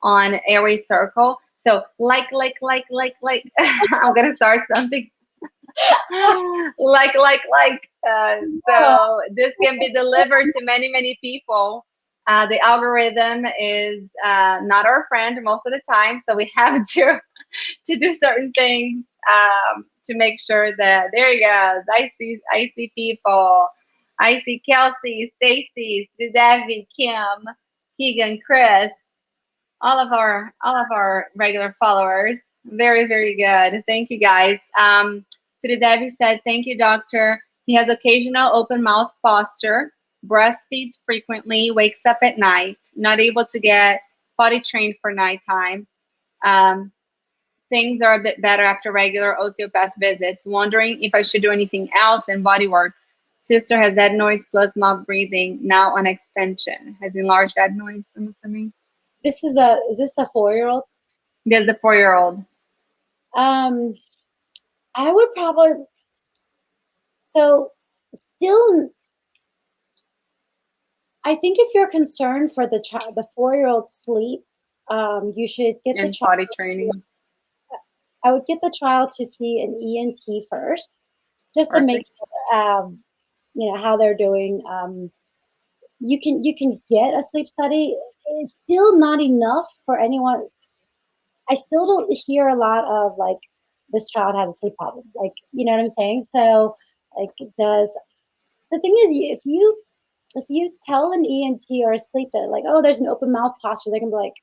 Speaker 1: on Airway Circle. So like. I'm gonna start something. like. So this can be delivered to many, many people. The algorithm is not our friend most of the time, so we have to do certain things to make sure that there you go. I see people. I see Kelsey, Stacy, Debbie, Kim, Keegan, Chris, all of our regular followers. Very, very good. Thank you guys. Debbie said, thank you, doctor. He has occasional open mouth posture, breastfeeds frequently, wakes up at night, not able to get potty trained for nighttime. Um, Things are a bit better after regular osteopath visits. Wondering if I should do anything else in body work. Sister has adenoids plus mouth breathing, now on extension. Has enlarged adenoids, I'm assuming.
Speaker 2: Is this the 4-year-old?
Speaker 1: There's the 4-year-old.
Speaker 2: I would probably, so still, I think if you're concerned for the 4-year-old sleep, you should get the
Speaker 1: And
Speaker 2: child.
Speaker 1: potty training.
Speaker 2: I would get the child to see an ENT first, just to make sure, how they're doing. You can get a sleep study. It's still not enough for anyone. I still don't hear a lot of like, this child has a sleep problem. Like, you know what I'm saying? So like, the thing is, if you tell an ENT or a sleep that like, oh, there's an open mouth posture, they can be like,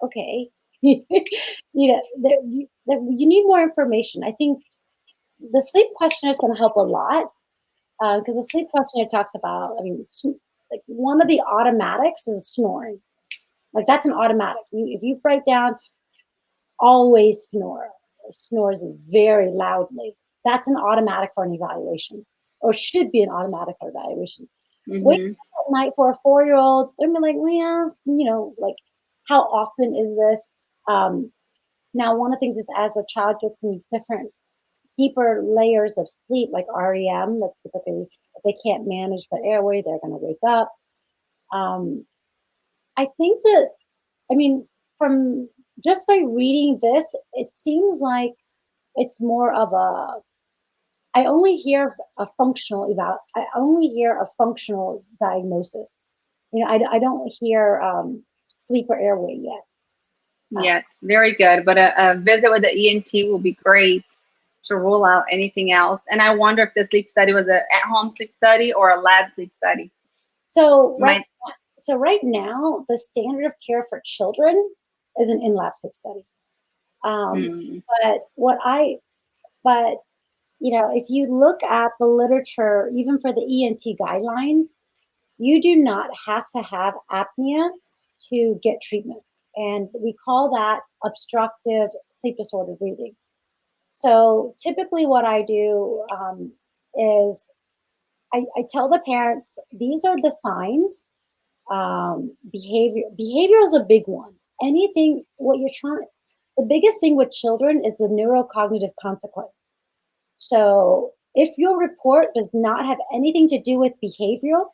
Speaker 2: okay, you need more information. I think the sleep questionnaire is going to help a lot, because the sleep questionnaire talks about, like one of the automatics is snoring. Like that's an automatic. If you write down always snores very loudly, that's an automatic for an evaluation, or should be an automatic for evaluation. Wait at night for a 4-year-old, they're like, well, yeah, like how often is this? Now, one of the things is as the child gets in different, deeper layers of sleep, like REM, that's typically, if they can't manage the airway, they're going to wake up. I think that, from just by reading this, it seems like it's more of I only hear a functional I only hear a functional diagnosis. I don't hear sleep or airway yet.
Speaker 1: Yes, very good. But a visit with the ENT will be great to rule out anything else. And I wonder if the sleep study was an at-home sleep study or a lab sleep study.
Speaker 2: So right now, the standard of care for children is an in-lab sleep study.
Speaker 1: Mm.
Speaker 2: But if you look at the literature, even for the ENT guidelines, you do not have to have apnea to get treatment. And we call that obstructive sleep disorder breathing. So typically, what I do is I tell the parents these are the signs. Behavior is a big one. Anything, what you're trying, the biggest thing with children is the neurocognitive consequence. So if your report does not have anything to do with behavioral,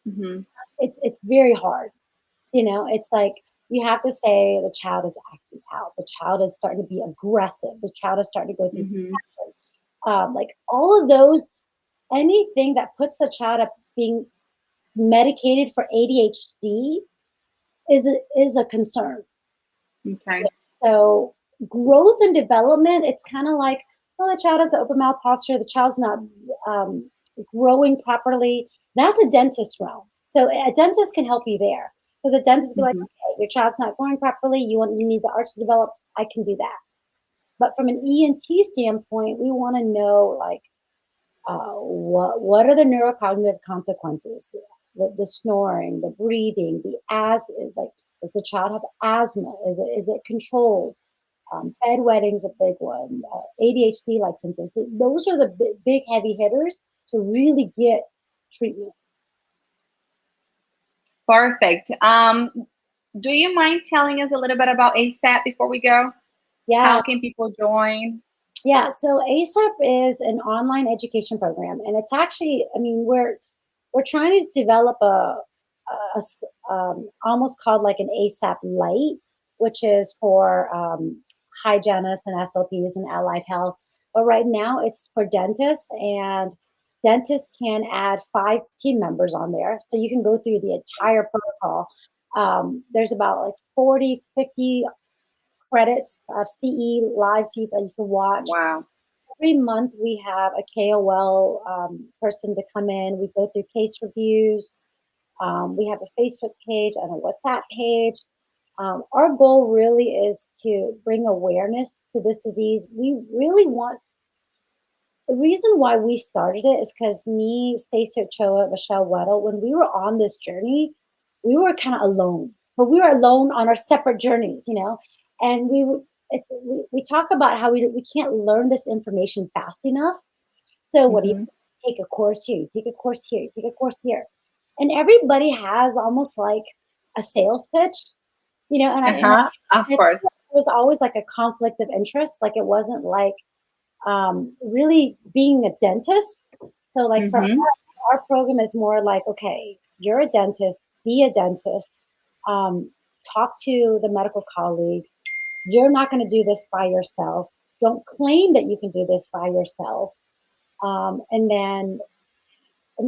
Speaker 1: Mm-hmm.
Speaker 2: it's very hard. It's like you have to say the child is acting out, the child is starting to be aggressive, the child is starting to go through
Speaker 1: Mm-hmm.
Speaker 2: like all of those, anything that puts the child up being medicated for ADHD is a concern.
Speaker 1: Okay.
Speaker 2: So growth and development, it's kind of like, well, the child has the open mouth posture, the child's not growing properly. That's a dentist realm. So a dentist can help you there because a dentist will be like,
Speaker 1: Mm-hmm.
Speaker 2: okay, your child's not growing properly. You need the arches developed. I can do that. But from an ENT standpoint, we want to know like what are the neurocognitive consequences? The snoring, the breathing, the like does the child have asthma? Is it controlled? Bedwetting's a big one. ADHD like symptoms. So those are the big heavy hitters to really get treatment.
Speaker 1: Perfect. Do you mind telling us a little bit about ASAP before we go?
Speaker 2: Yeah,
Speaker 1: How can people join?
Speaker 2: yeah. So ASAP is an online education program, and it's actually, I mean, we're trying to develop almost called like an ASAP light, which is for hygienists and SLPs and allied health. But right now it's for dentists, and dentists can add 5 team members on there. So you can go through the entire protocol. There's about like 40, 50 credits of live CE that you can watch.
Speaker 1: Wow.
Speaker 2: Every month we have a KOL person to come in. We go through case reviews. We have a Facebook page and a WhatsApp page. Our goal really is to bring awareness to this disease. We really want, the reason why we started it is because me, Stacey Ochoa, Michelle Weddle, when we were on this journey, we were kind of alone, but we were alone on our separate journeys. And we talk about how we can't learn this information fast enough. So what do you
Speaker 1: Mm-hmm.
Speaker 2: take a course here? You take a course here. You take a course here, and everybody has almost like a sales pitch.
Speaker 1: Uh-huh. Of
Speaker 2: It
Speaker 1: course.
Speaker 2: was always like a conflict of interest. Like it wasn't like really being a dentist. So like for us,
Speaker 1: Mm-hmm.
Speaker 2: our program is more like, okay, you're a dentist, be a dentist, um, talk to the medical colleagues. You're not going to do this by yourself. Don't claim that you can do this by yourself. And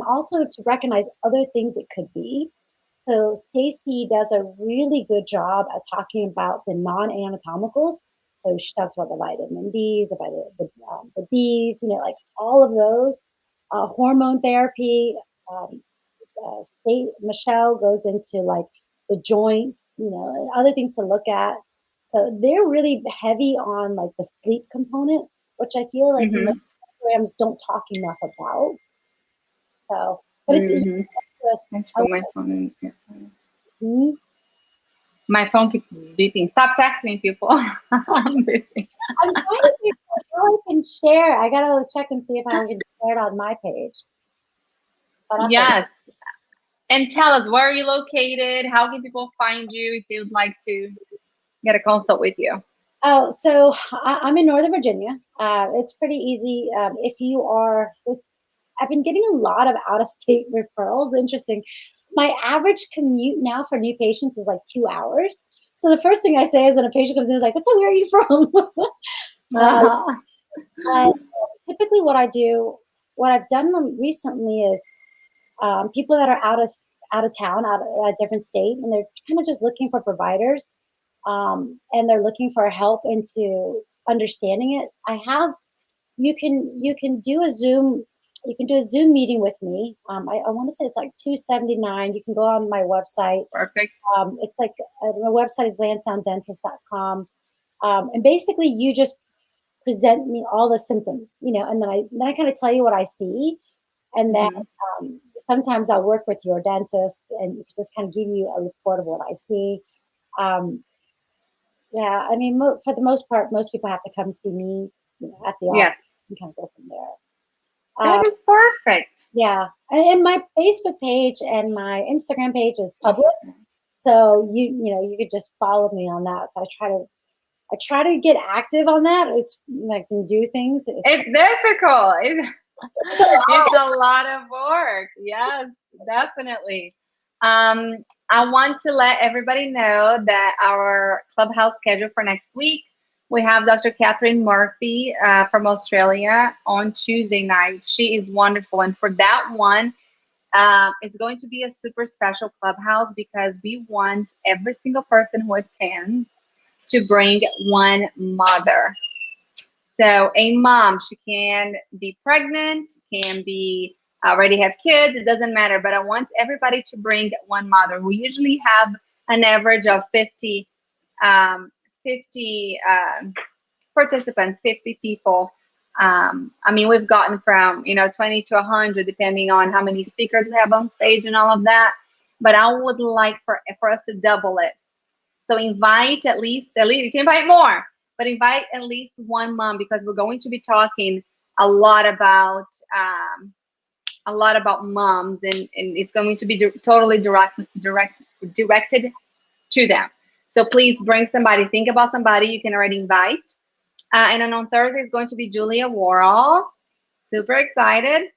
Speaker 2: also to recognize other things it could be. So Stacy does a really good job at talking about the non-anatomicals. So she talks about the vitamin D's, the B's, like all of those, hormone therapy. Michelle goes into like the joints, and other things to look at. So they're really heavy on like the sleep component, which I feel like
Speaker 1: Mm-hmm.
Speaker 2: programs don't talk enough about. So, but it's
Speaker 1: Mm-hmm. Let's
Speaker 2: I,
Speaker 1: put my phone in here.
Speaker 2: mhm.
Speaker 1: My phone keeps beeping. Stop texting people. I'm busy.
Speaker 2: I'm trying to think how I can share. I gotta check and see if I can share it on my page. But I'll figure.
Speaker 1: Yes. And tell us, where are you located? How can people find you if they would like to get a consult with you?
Speaker 2: Oh, so I'm in Northern Virginia. It's pretty easy. If you are, I've been getting a lot of out of state referrals. Interesting. My average commute now for new patients is like 2 hours. So the first thing I say is when a patient comes in is like, "What's where are you from?" uh,
Speaker 1: Uh-huh.
Speaker 2: uh, Typically, what I've done recently is people that are out of town, out of a different state, and they're kind of just looking for providers, and they're looking for help into understanding it. You can do a Zoom. You can do a Zoom meeting with me. I want to say it's like $279. You can go on my website.
Speaker 1: Perfect.
Speaker 2: It's like my website is lansdowndentist.com. And basically, you just present me all the symptoms, and then I kind of tell you what I see, and then
Speaker 1: Mhm.
Speaker 2: sometimes I'll work with your dentist and just kind of give you a report of what I see. Um, yeah, I mean, for the most part, most people have to come see me, at the office
Speaker 1: Yes,
Speaker 2: and kind of go from there.
Speaker 1: that is perfect.
Speaker 2: Yeah, and my Facebook page and my Instagram page is public, so you could just follow me on that. So I try to get active on that. It's I can do things.
Speaker 1: It's difficult.
Speaker 2: It's a lot.
Speaker 1: It's a lot of work. Yes, definitely. I want to let everybody know that our clubhouse schedule for next week, we have Dr. Catherine Murphy from Australia on Tuesday night. She is wonderful. And for that one, it's going to be a super special clubhouse because we want every single person who attends to bring one mother. So a mom, she can be pregnant, can be already have kids, it doesn't matter. But I want everybody to bring one mother. We usually have an average of 50, 50 participants, 50 people. I mean, we've gotten from 20 to 100, depending on how many speakers we have on stage and all of that. But I would like for us to double it. So invite at least you can invite more, but invite at least one mom because we're going to be talking a lot about moms, and it's going to be totally directed to them. So please bring somebody. Think about somebody you can already invite. And then on Thursday is going to be Julia Worrell. Super excited.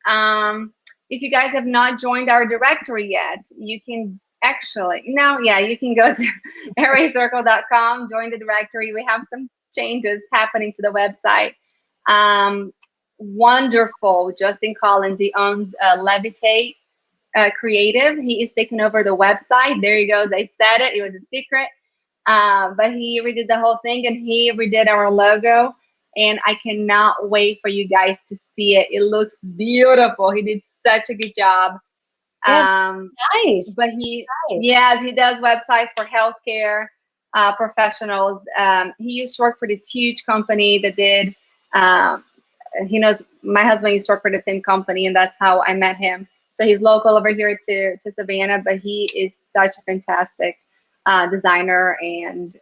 Speaker 1: If you guys have not joined our directory yet, you can you can go to airwaycircle.com, join the directory. We have some changes happening to the website. Wonderful. Justin Collins, he owns Levitate Creative. He is taking over the website. There you go. They said it. It was a secret. But he redid the whole thing and he redid our logo. And I cannot wait for you guys to see it. It looks beautiful. He did such a good job.
Speaker 2: Yeah, nice,
Speaker 1: But
Speaker 2: nice.
Speaker 1: yes, he does websites for healthcare professionals. He used to work for this huge company that did, he knows my husband used to work for the same company, and that's how I met him. So he's local over here to Savannah, but he is such a fantastic designer and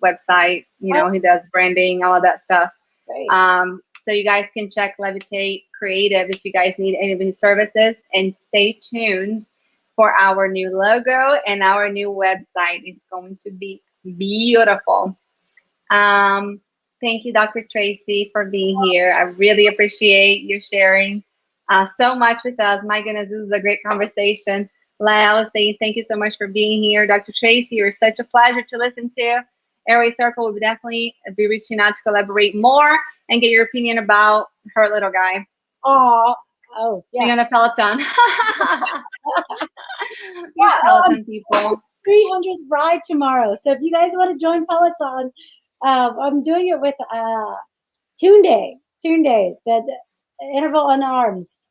Speaker 1: website.
Speaker 2: Oh,
Speaker 1: He does branding, all of that stuff.
Speaker 2: great.
Speaker 1: So you guys can check Levitate Creative if you guys need any of his services, and stay tuned for our new logo and our new website. It's going to be beautiful. Thank you, Dr. Tracey, for being here. I really appreciate you sharing so much with us. My goodness, this is a great conversation. Like I was saying, thank you so much for being here. Dr. Tracey, you're such a pleasure to listen to. Airway Circle will definitely be reaching out to collaborate more and get your opinion about her little guy.
Speaker 2: Oh,
Speaker 1: Being
Speaker 2: yeah.
Speaker 1: on the Peloton. You
Speaker 2: Yeah,
Speaker 1: Peloton people.
Speaker 2: 300th ride tomorrow. So if you guys want to join Peloton, I'm doing it with Tunde, the interval on arms.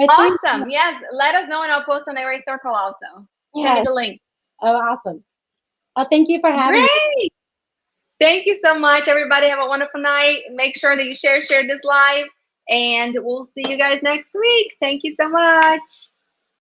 Speaker 2: I think,
Speaker 1: Awesome. Yes. Let us know and I'll post on Airway Circle also. Send me
Speaker 2: yeah.
Speaker 1: the link.
Speaker 2: Oh, awesome. Thank you for having me.
Speaker 1: Great. Thank you so much, everybody. Have a wonderful night. Make sure that you share this live, and we'll see you guys next week. Thank you so much.